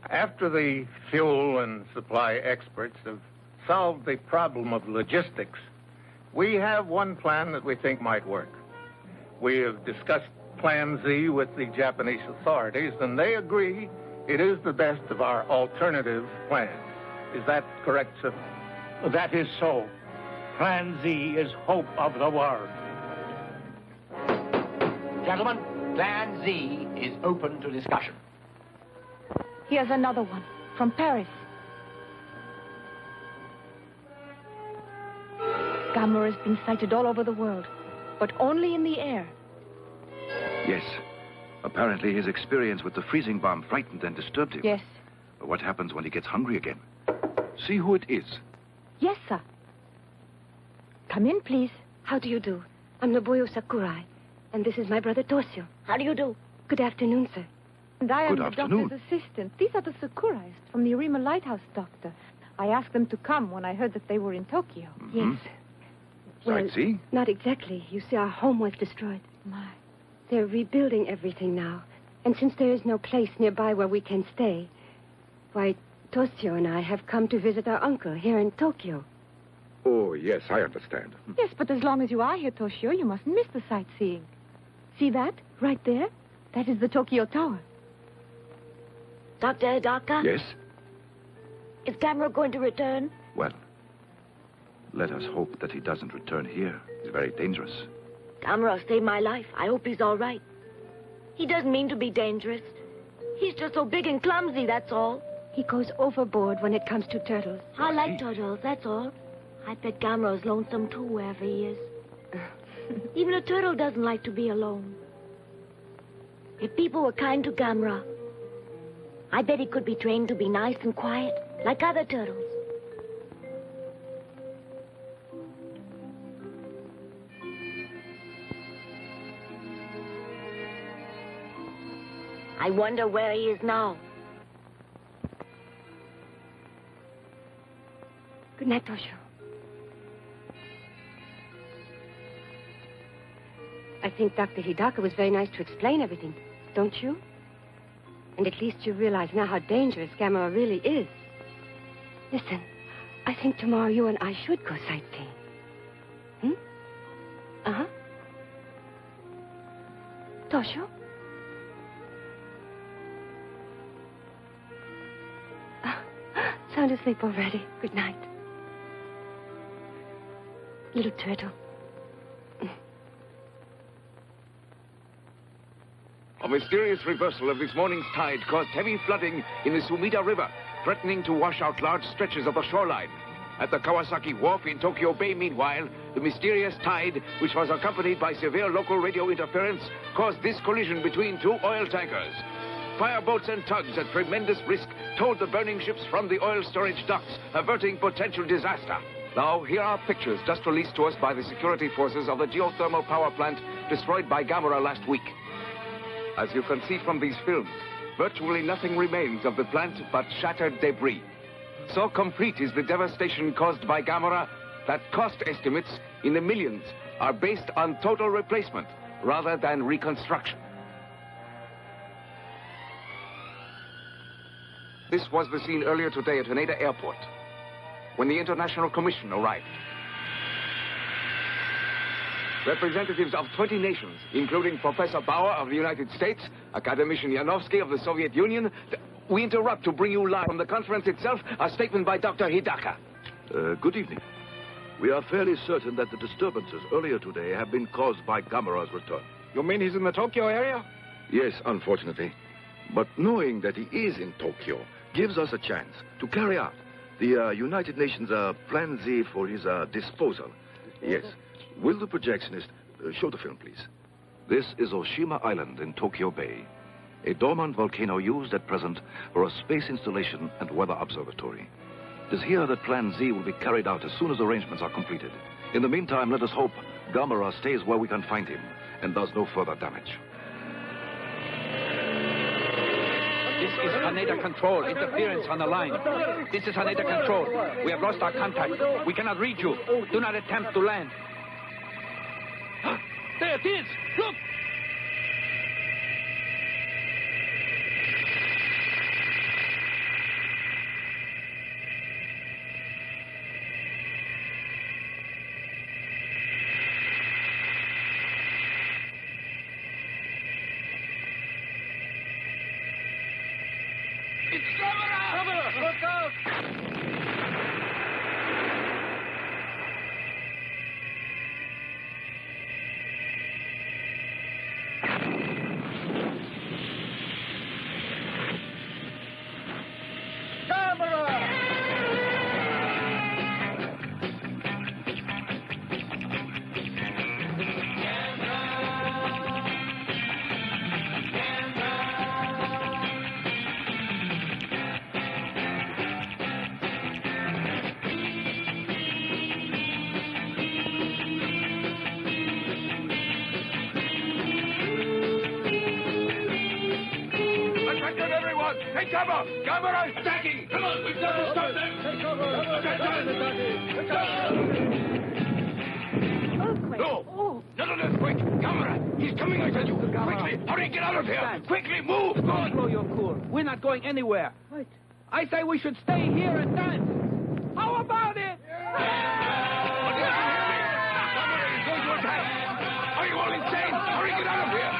S17: After the fuel and supply experts have solved the problem of logistics, we have one plan that we think might work. We have discussed Plan Z with the Japanese authorities, and they agree it is the best of our alternative plans. Is that correct, sir?
S14: That is so. Plan Z is hope of the world.
S4: Gentlemen, Plan Z is open to discussion.
S3: Here's another one from Paris. Gamera has been sighted all over the world, but only in the air.
S11: Yes. Apparently his experience with the freezing bomb frightened and disturbed him.
S3: Yes.
S11: But what happens when he gets hungry again? See who it is.
S3: Yes, sir. Come in, please.
S19: How do you do? I'm Nobuo Sakurai, and this is my brother Toshio.
S21: How do you do?
S19: Good afternoon, sir.
S3: And I am
S11: Good
S3: the
S11: afternoon.
S3: doctor's assistant. These are the Sakurais from the Arima Lighthouse, Doctor. I asked them to come when I heard that they were in Tokyo.
S19: Yes. Well,
S11: Sightsee?
S19: not exactly. You see, our home was destroyed.
S3: My.
S19: They're rebuilding everything now. And since there is no place nearby where we can stay, why, Toshio and I have come to visit our uncle here in Tokyo.
S11: Oh, yes, I understand.
S3: Yes, but as long as you are here, Toshio, you mustn't miss the sightseeing. See that? Right there? That is the Tokyo Tower.
S21: Dr. Hidaka?
S11: Yes?
S21: Is Gamera going to return?
S11: Well, let us hope that he doesn't return here. He's very dangerous.
S21: Gamera saved my life. I hope he's all right. He doesn't mean to be dangerous. He's just so big and clumsy, that's all.
S19: He goes overboard when it comes to turtles.
S21: I like turtles, that's all. I bet Gamera's lonesome, too, wherever he is. Even a turtle doesn't like to be alone. If people were kind to Gamera, I bet he could be trained to be nice and quiet, like other turtles. I wonder where he is now.
S19: Good night, Toshio. I think Dr. Hidaka was very nice to explain everything, don't you? And at least you realize now how dangerous Gamera really is. Listen, I think tomorrow you and I should go sightseeing. Uh-huh. Toshio? Sound asleep already. Good night. Little turtle.
S18: A mysterious reversal of this morning's tide caused heavy flooding in the Sumida River, threatening to wash out large stretches of the shoreline. At the Kawasaki Wharf in Tokyo Bay, meanwhile, the mysterious tide, which was accompanied by severe local radio interference, caused this collision between two oil tankers. Fireboats and tugs at tremendous risk towed the burning ships from the oil storage docks, averting potential disaster. Now, here are pictures just released to us by the security forces of the geothermal power plant destroyed by Gamera last week. As you can see from these films, virtually nothing remains of the plant but shattered debris. So complete is the devastation caused by Gamera that cost estimates in the millions are based on total replacement rather than reconstruction. This was the scene earlier today at Haneda Airport, when the International Commission arrived. Representatives of 20 nations, including Professor Bauer of the United States, Academician Yanovsky of the Soviet Union. We interrupt to bring you live from the conference itself a statement by Dr. Hidaka.
S11: Good evening. We are fairly certain that the disturbances earlier today have been caused by Gamera's return.
S20: You mean he's in the Tokyo area?
S11: Yes, unfortunately. But knowing that he is in Tokyo gives us a chance to carry out the United Nations Plan Z for his disposal. Yes. Will the projectionist show the film, please? This is Oshima Island in Tokyo Bay, a dormant volcano used at present for a space installation and weather observatory. It is here that Plan Z will be carried out as soon as arrangements are completed. In the meantime, let us hope Gamera stays where we can find him and does no further damage.
S9: This is Haneda Control. Interference on the line. This is Haneda Control. We have lost our contact. We cannot reach you. Do not attempt to land. There it is! Look! It's Gamera! Look out!
S7: Take cover! Gamera is attacking! Come on, we've got to stop them! Take cover! No! Not an earthquake! Gamera! He's coming, I tell you! Quickly! Hurry, get out of here! Quickly, move! Go on!
S9: Blow your cool. We're not going anywhere.
S15: What?
S9: I say we should stay here and dance. How about it?
S7: Gamera is going to attack! Are you all insane? Hurry, get out of here!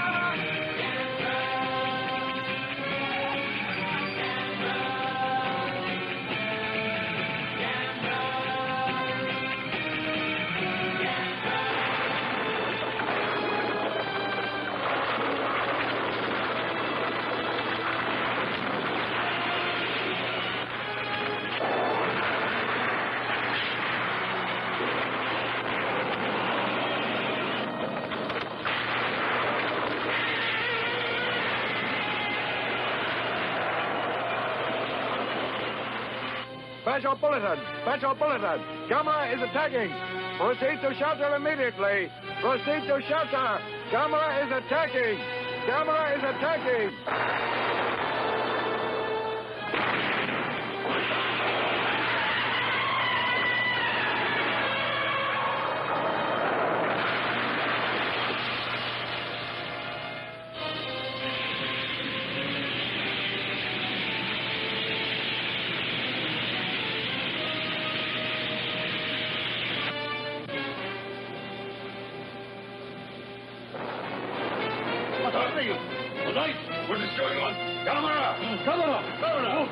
S20: Special bulletin! Special bulletin! Gamera is attacking! Proceed to shelter immediately! Proceed to shelter! Gamera is attacking! Gamera is attacking!
S7: What is going on? Gamera!
S22: Gamera! Gamera!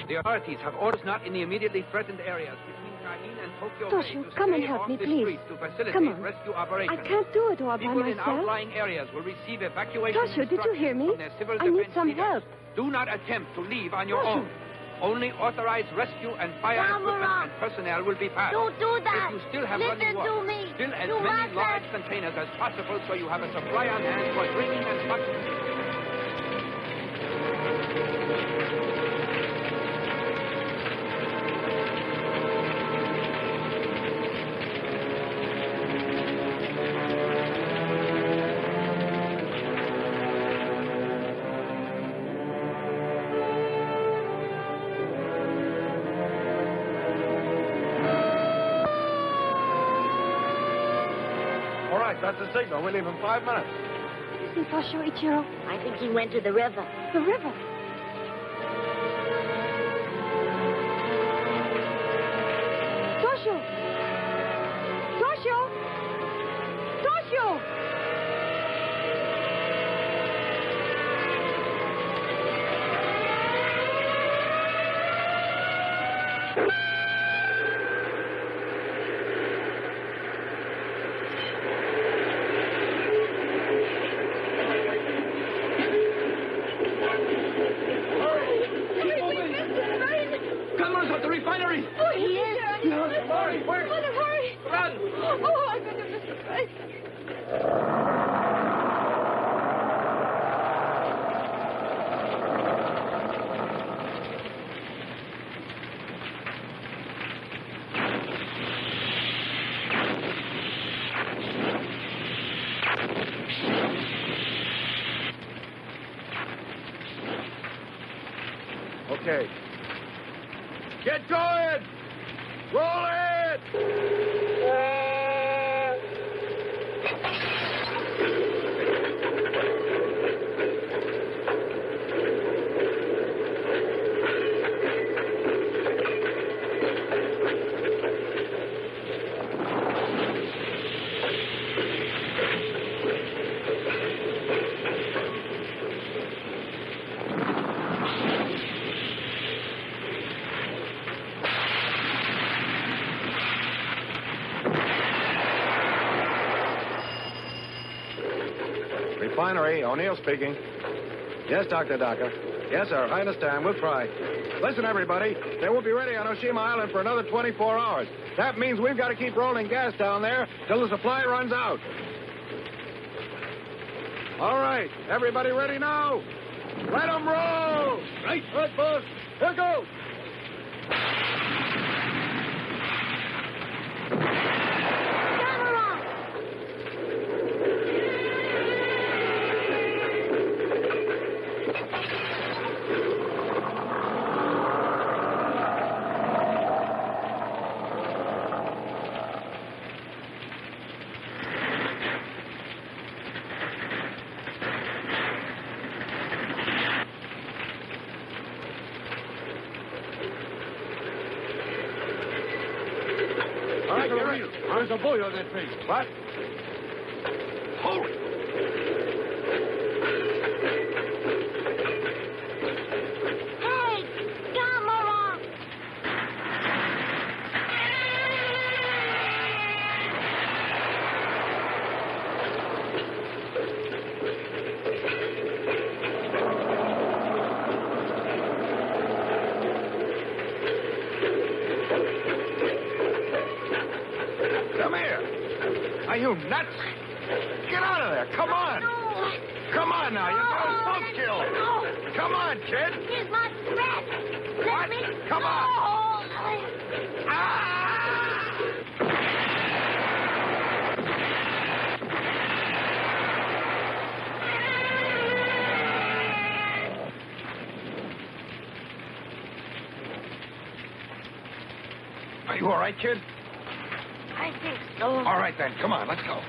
S9: The authorities have orders not in the immediately threatened areas between Kahin and Tokyo Bay
S19: Toshio,
S9: to
S19: come
S9: stay
S19: and help
S9: off
S19: me,
S9: the
S19: please.
S9: street to facilitate
S19: Come on.
S9: rescue operations.
S19: I can't do it all by
S9: People in
S19: myself.
S9: outlying areas will receive evacuation
S19: Toshio, did you hear me?
S9: from their civil
S19: I need
S9: defense
S19: some
S9: leaders.
S19: help.
S9: Do not attempt to leave on your
S19: Toshio.
S9: own. Only authorized rescue and fire equipment and personnel will be passed.
S21: Don't do that.
S9: If you still have
S21: Listen
S9: running
S21: to
S9: water,
S21: me.
S9: fill as
S21: You
S9: many
S21: must
S9: large containers as possible so you have a supply on hand for drinking and sustenance.
S20: All right, that's the signal. We leave in 5 minutes.
S19: What is it, Toshio, Ichiro?
S21: I think he went to the river.
S19: The river. Toshio! Toshio! Toshio!
S9: Gamera's at the refinery!
S21: Oh, he is.
S9: Hurry, quick!
S3: Hurry!
S9: Run!
S3: Oh, I better Mr. Christ.
S20: Okay. Get going! Roll it! refinery. O'Neill speaking. Yes, Dr. Hidaka. Yes, sir. I understand. We'll try. Listen, everybody. They won't be ready on Oshima Island for another 24 hours. That means we've got to keep rolling gas down there till the supply runs out. All right. Everybody ready now? Let them roll!
S22: Right, boss. Here goes. There's a boy on that face.
S20: What?
S22: Hold it.
S21: Hey, Gamera!
S20: Come here. Are you nuts? Get out of there. Come on. Come on now. You're getting both killed. Come on, kid.
S21: Here's my breath. Let me
S20: Come
S21: go.
S20: on. Are you all right, kid?
S21: I think so.
S20: All right, then. Come on. Let's go.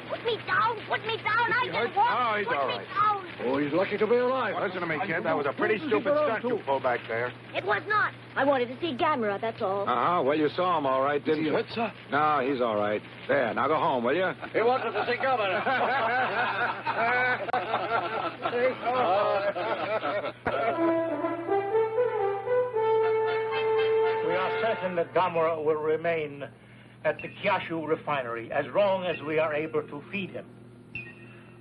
S21: Put me down. Put me down. I can walk.
S20: Oh, he's
S21: Put
S20: all
S21: me
S20: right.
S21: down.
S20: Oh, he's lucky to be alive. Listen to me, kid. That was a pretty stupid stunt you pulled back there.
S21: It was not. I wanted to see Gamera, that's all.
S20: Uh-huh. Well, you saw him all right, didn't you?
S22: What, sir?
S20: No, he's all right. There, now go home, will you?
S22: He wanted to see Gamera.
S14: We are certain that Gamera will remain at the Kyushu refinery as long as we are able to feed him.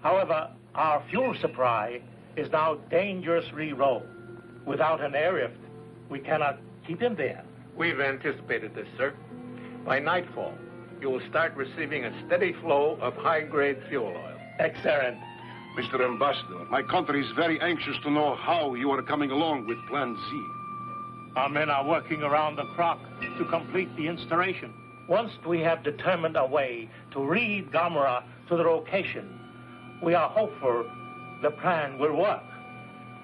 S14: However, our fuel supply is now dangerously low. Without an airlift, we cannot keep him there.
S17: We've anticipated this, sir. By nightfall, you will start receiving a steady flow of high-grade fuel oil.
S14: Excellent.
S7: Mr. Ambassador, my country is very anxious to know how you are coming along with Plan Z.
S14: Our men are working around the clock to complete the installation. Once we have determined a way to lead Gamera to the location, we are hopeful the plan will work.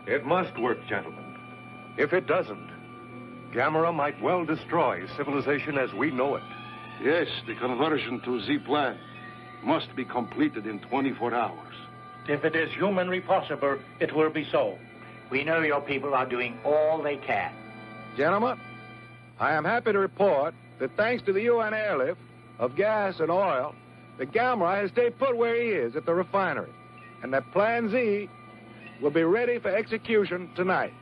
S6: It must work, gentlemen. If it doesn't, Gamera might well destroy civilization as we know it.
S7: Yes, the conversion to Z plan must be completed in 24 hours.
S14: If it is humanly possible, it will be so.
S4: We know your people are doing all they can.
S20: Gentlemen, I am happy to report that thanks to the UN airlift of gas and oil, the Gamera has stayed put where he is at the refinery, and that Plan Z will be ready for execution tonight.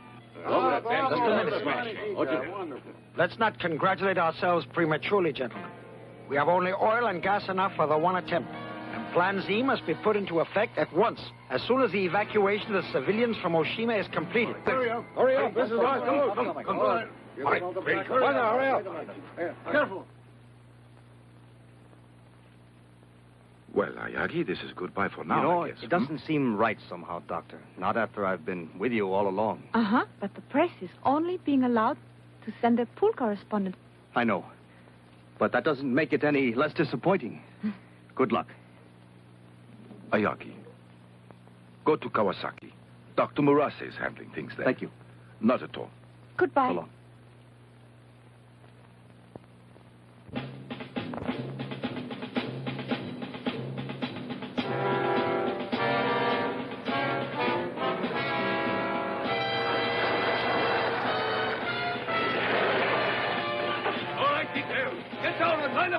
S5: Let's not congratulate ourselves prematurely, gentlemen. We have only oil and gas enough for the one attempt. And Plan Z must be put into effect at once, as soon as the evacuation of the civilians from Oshima is completed.
S20: Hurry up. Hurry up. This is our go. Come on. Hurry up.
S22: Careful.
S11: Well, Ayagi, this is goodbye for now,
S2: You know,
S11: I guess.
S2: it doesn't seem right somehow, Doctor. Not after I've been with you all along.
S3: Uh-huh, but the press is only being allowed to send their pool correspondent.
S2: I know. But that doesn't make it any less disappointing. Good luck.
S11: Ayagi, go to Kawasaki. Dr. Murase is handling things there.
S2: Thank you.
S11: Not at all.
S3: Goodbye.
S2: So long.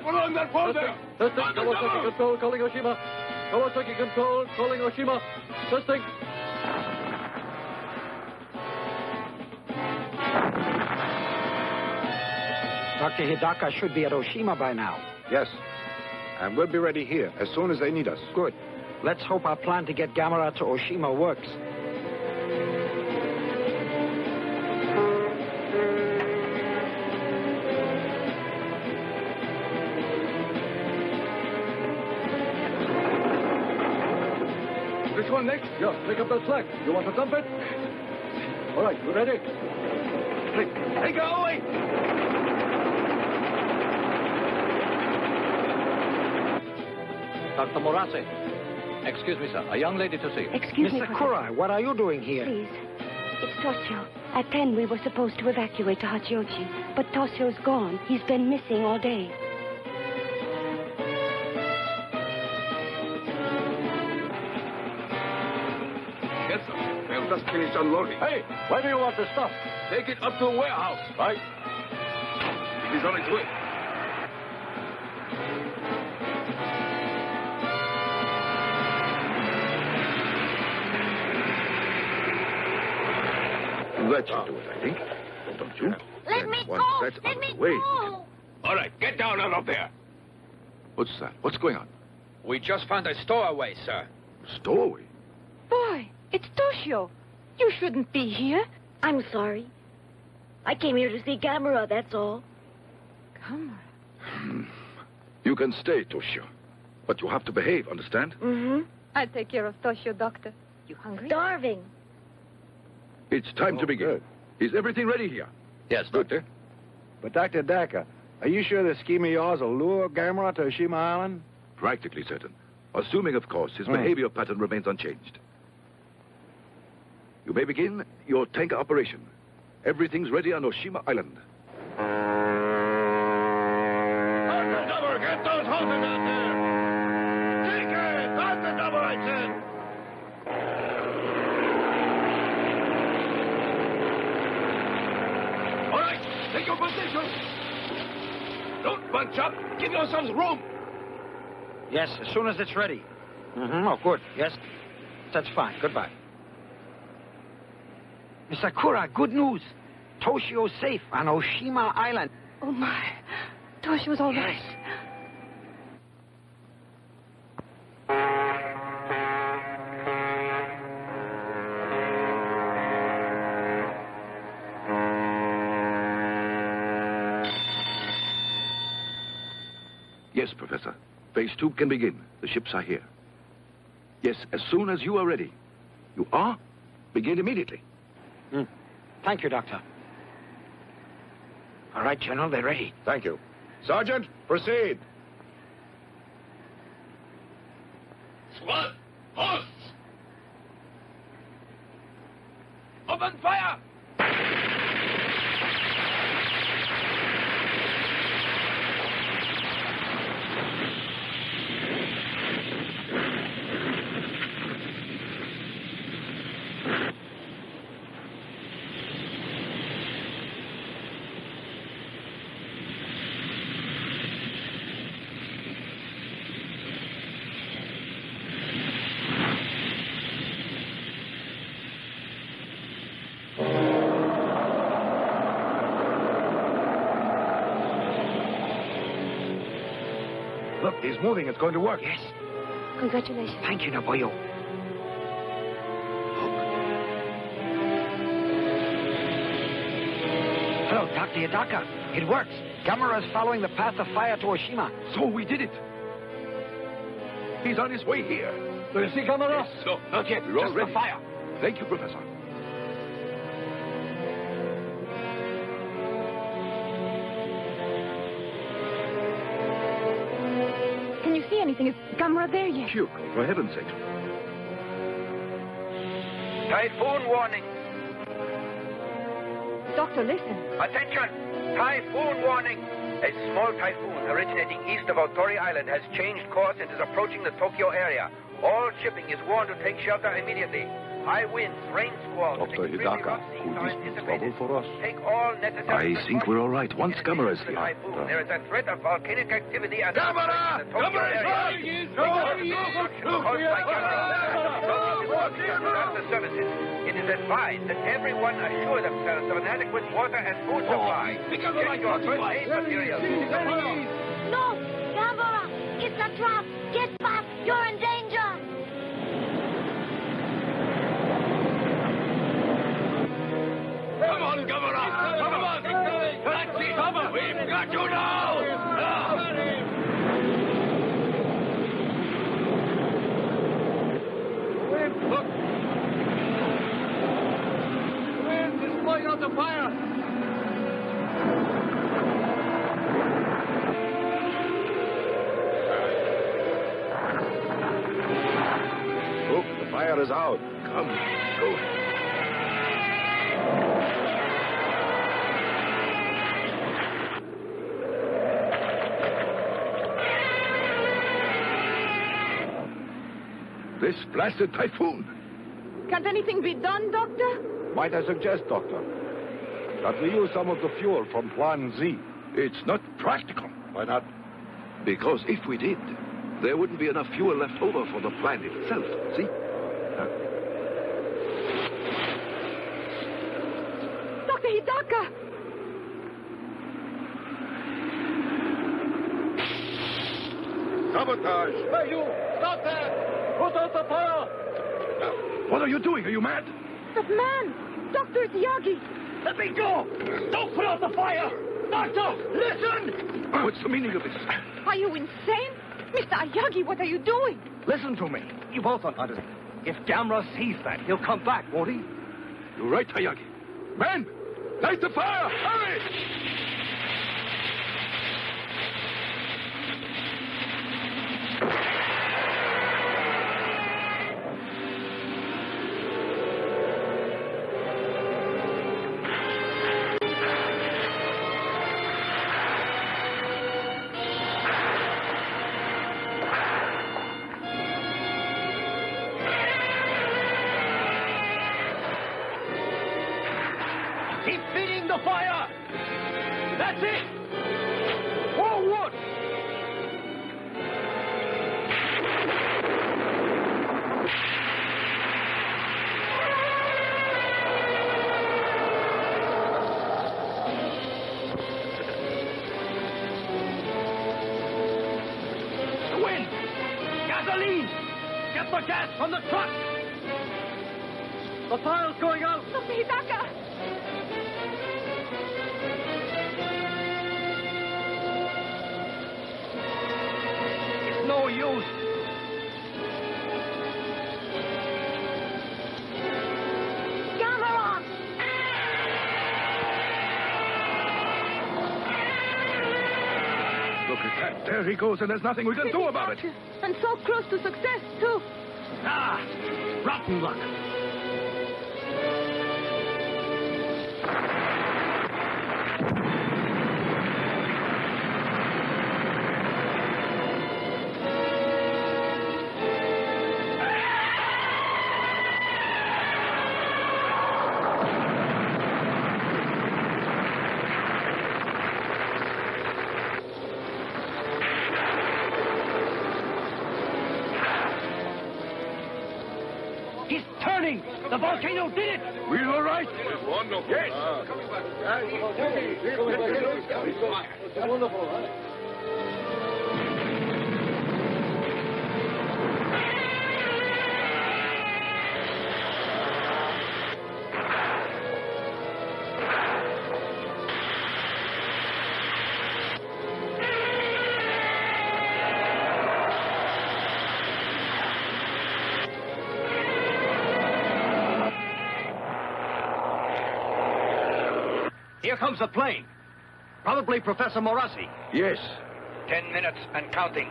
S22: Along that wall there. Testing, Kawasaki Control, calling Oshima. Kawasaki Control, calling Oshima. Testing.
S5: Dr. Hidaka should be at Oshima by now.
S20: Yes. And we'll be ready here as soon as they need us.
S5: Good. Let's hope our plan to get Gamera to Oshima works.
S22: Which one next? Yeah, pick up that slack. You want to dump it? All right, you ready? Hey, go away!
S1: Dr. Murase. Excuse me, sir. A young lady to see you.
S19: Excuse me,
S5: Miss Sakurai, what are you doing here?
S19: Please. It's Toshio. At 10, we were supposed to evacuate to Hachioji, but Toshio's gone. He's been missing all day.
S11: Yes, sir. We've just finished unloading.
S22: Hey, where do you want the stuff?
S11: Take it up to the warehouse.
S22: Right.
S11: It is on its way. That should do it, I think. Don't you?
S21: Let me
S11: Once
S21: go!
S11: that's out
S21: Let
S11: of
S21: me
S11: the way.
S21: go!
S11: All right, get down out of there. What's that? What's going on?
S9: We just found a stowaway, sir.
S11: Stowaway?
S3: Boy, it's Toshio. You shouldn't be here.
S21: I'm sorry. I came here to see Gamera, that's all.
S3: Gamera?
S11: You can stay, Toshio. But you have to behave, understand?
S21: Mm-hmm.
S3: I'll take care of Toshio, Doctor. You hungry?
S21: Starving.
S11: It's time to begin.
S20: Good.
S11: Is everything ready here?
S1: Yes, Doctor.
S20: But Dr. Daka, are you sure the scheme of yours will lure Gamera to Oshima Island?
S11: Practically certain. Assuming, of course, his behavior pattern remains unchanged. You may begin your tanker operation. Everything's ready on Oshima Island.
S7: Undercover, get those hoses out there! Take it! Undercover, I said!
S11: All right, take your position. Don't bunch up. Give yourselves room.
S5: Yes, as soon as it's ready. Mm-hmm. Oh, good. Yes. That's fine. Goodbye. Miss Sakura, good news. Toshio's safe on Oshima Island.
S3: Oh, my. Toshio's all right.
S11: Yes, Professor. Phase 2 can begin. The ships are here. Yes, as soon as you are ready. You are? Begin immediately.
S5: Thank you, Doctor. All right, General, they're ready.
S20: Thank you. Sergeant, proceed.
S11: Squad, posts! Open fire!
S20: Look, he's moving. It's going to work.
S5: Yes.
S19: Congratulations.
S5: Thank you, Naboyo. Hello, Dr. Hidaka. It works. Gamera's following the path of fire to Oshima.
S11: So we did it. He's on his way here.
S22: Do you see Gamera?
S11: Yes, so
S5: Not yet.
S11: We're all
S5: Just
S11: ready.
S5: the fire.
S11: Thank you, Professor.
S3: Can you see anything? Is Gamera there yet?
S11: Phew, for heaven's sake.
S12: Typhoon warning.
S3: Doctor, listen.
S12: Attention! Typhoon warning! A small typhoon originating east of Otori Island has changed course and is approaching the Tokyo area. All shipping is warned to take shelter immediately. High winds, rain squalls, and
S11: Dr.
S12: extremely
S11: Hidaka,
S12: rough seas
S11: could
S12: are
S11: this be
S12: anticipated.
S11: trouble for us?
S12: Take all necessary
S11: I think we're all right once Gamera is here.
S12: There is a threat of volcanic activity and
S7: Gamera!
S12: in the Tokyo area. Caused by Gamera. Disaster services. It is is advised that everyone assure themselves of an adequate water and food supply.
S22: Because
S12: Get your first aid materials.
S21: No! Gamera! It's a trap! Get back! You're in danger!
S22: Come on, Gamera! Come on! That's it! We've got you now! Look! The wind is blowing out the fire!
S20: Look, the fire is out.
S11: Come, go. This blasted typhoon.
S3: Can't anything be done, Doctor?
S20: Might I suggest, Doctor, that we use some of the fuel from Plan Z?
S11: It's not practical.
S20: Why not?
S11: Because if we did, there wouldn't be enough fuel left over for the plant itself. See?
S3: Dr. Hidaka!
S20: Sabotage!
S22: Hey, you! Stop there! Put out the fire!
S11: What are you doing? Are you mad?
S3: That man! Dr. Yagi!
S22: Let me go! Don't put out the fire! Doctor, listen!
S11: What's the meaning of this?
S3: Are you insane? Mr. Ayagi, what are you doing?
S2: Listen to me. You both don't understand. If Gamera sees that, he'll come back, won't he?
S11: You're right, Hayagi. Men, light the fire! Hurry!
S22: Keep feeding the fire! That's it! Forward! The wind! Gasoline! Get the gas from the truck! The fire's going out!
S3: Dr. Hidaka!
S22: No use.
S21: Gamera!
S11: Look at that. There he goes, and there's nothing we can do about it.
S3: And so close to success, too.
S22: Ah, rotten luck. He's turning! The volcano did it!
S11: We were right.
S20: Wonderful.
S11: Yes.
S22: Wonderful, huh? Here comes the plane. Probably Professor Morassi.
S11: Yes.
S12: 10 minutes and counting.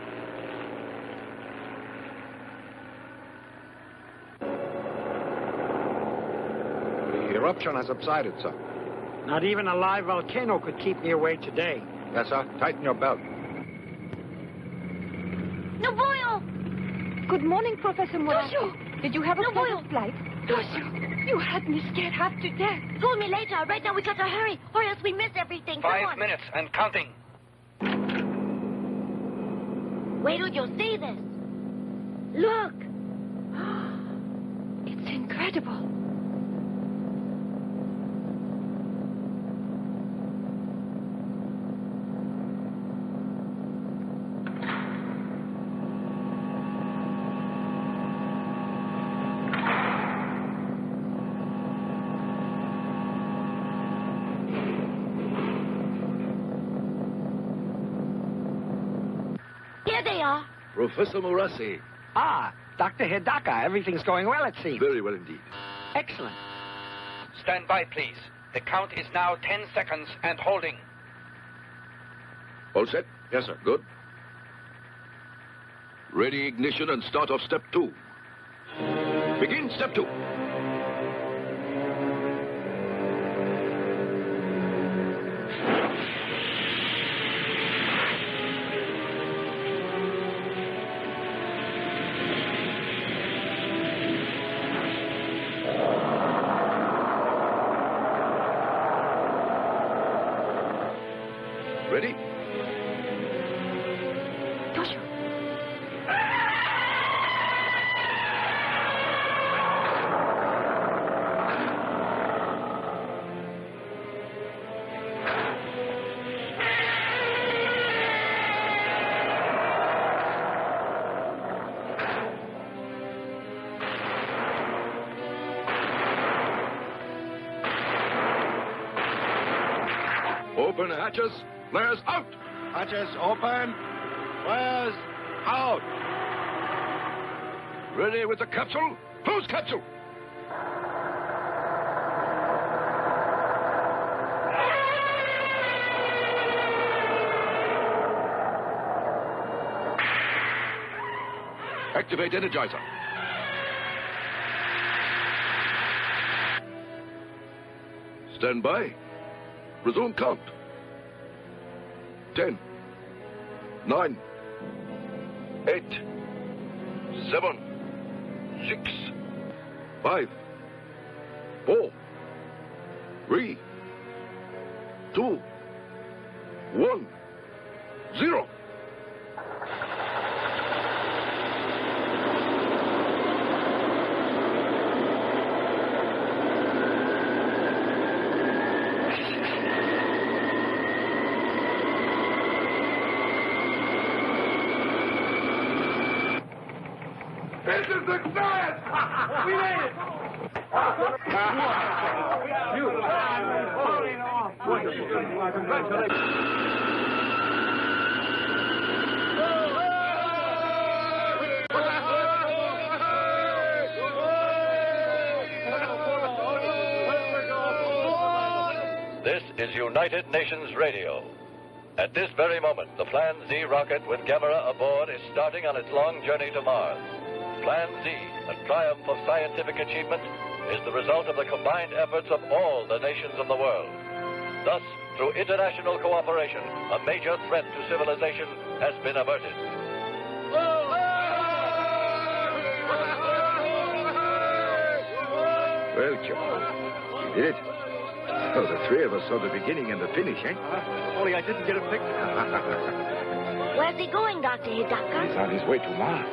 S20: The eruption has subsided, sir.
S5: Not even a live volcano could keep me away today.
S20: Yes, sir. Tighten your belt.
S21: Nobuyo!
S3: Good morning, Professor Morassi.
S21: Toshio!
S3: Did you have a
S21: Nobuyo!
S3: pleasant flight?
S21: Toshio!
S3: You had me scared half to death.
S21: Call me later. Right now we got to hurry, or else we miss everything. Come
S12: 5
S21: on.
S12: minutes and counting.
S21: Wait till you see this. Look. It's incredible. they are.
S11: Professor Murasi.
S5: Ah, Dr. Hidaka. Everything's going well, it seems.
S11: Very well indeed.
S5: Excellent.
S9: Stand by, please. The count is now 10 seconds and holding.
S11: All set?
S20: Yes, sir.
S11: Good. Ready, ignition, and start off step 2. Begin step 2. Ready? Open hatches. Flares out.
S20: Hatches open. Flares out.
S11: Ready with the capsule? Close capsule. Activate energizer. Stand by. Resume count. 10, 9, 8, 7, 6, 5, 4, 3, 2, 1, 0.
S22: Success! We made it! Congratulations.
S1: This is United Nations Radio. At this very moment, the Plan Z rocket with Gamera aboard is starting on its long journey to Mars. Plan Z, a triumph of scientific achievement, is the result of the combined efforts of all the nations of the world. Thus, through international cooperation, a major threat to civilization has been averted.
S11: Well, John, you did it. So the three of us saw the beginning and the finish, eh?
S22: Only I didn't get a picture.
S21: Where's he going, Dr. Hidaka?
S11: He's on his way to Mars.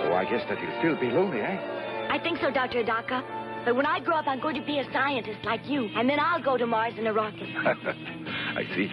S11: So I guess that he'll still be lonely, eh?
S21: I think so, Dr. Hidaka. But when I grow up, I'm going to be a scientist like you. And then I'll go to Mars in a rocket.
S11: I see.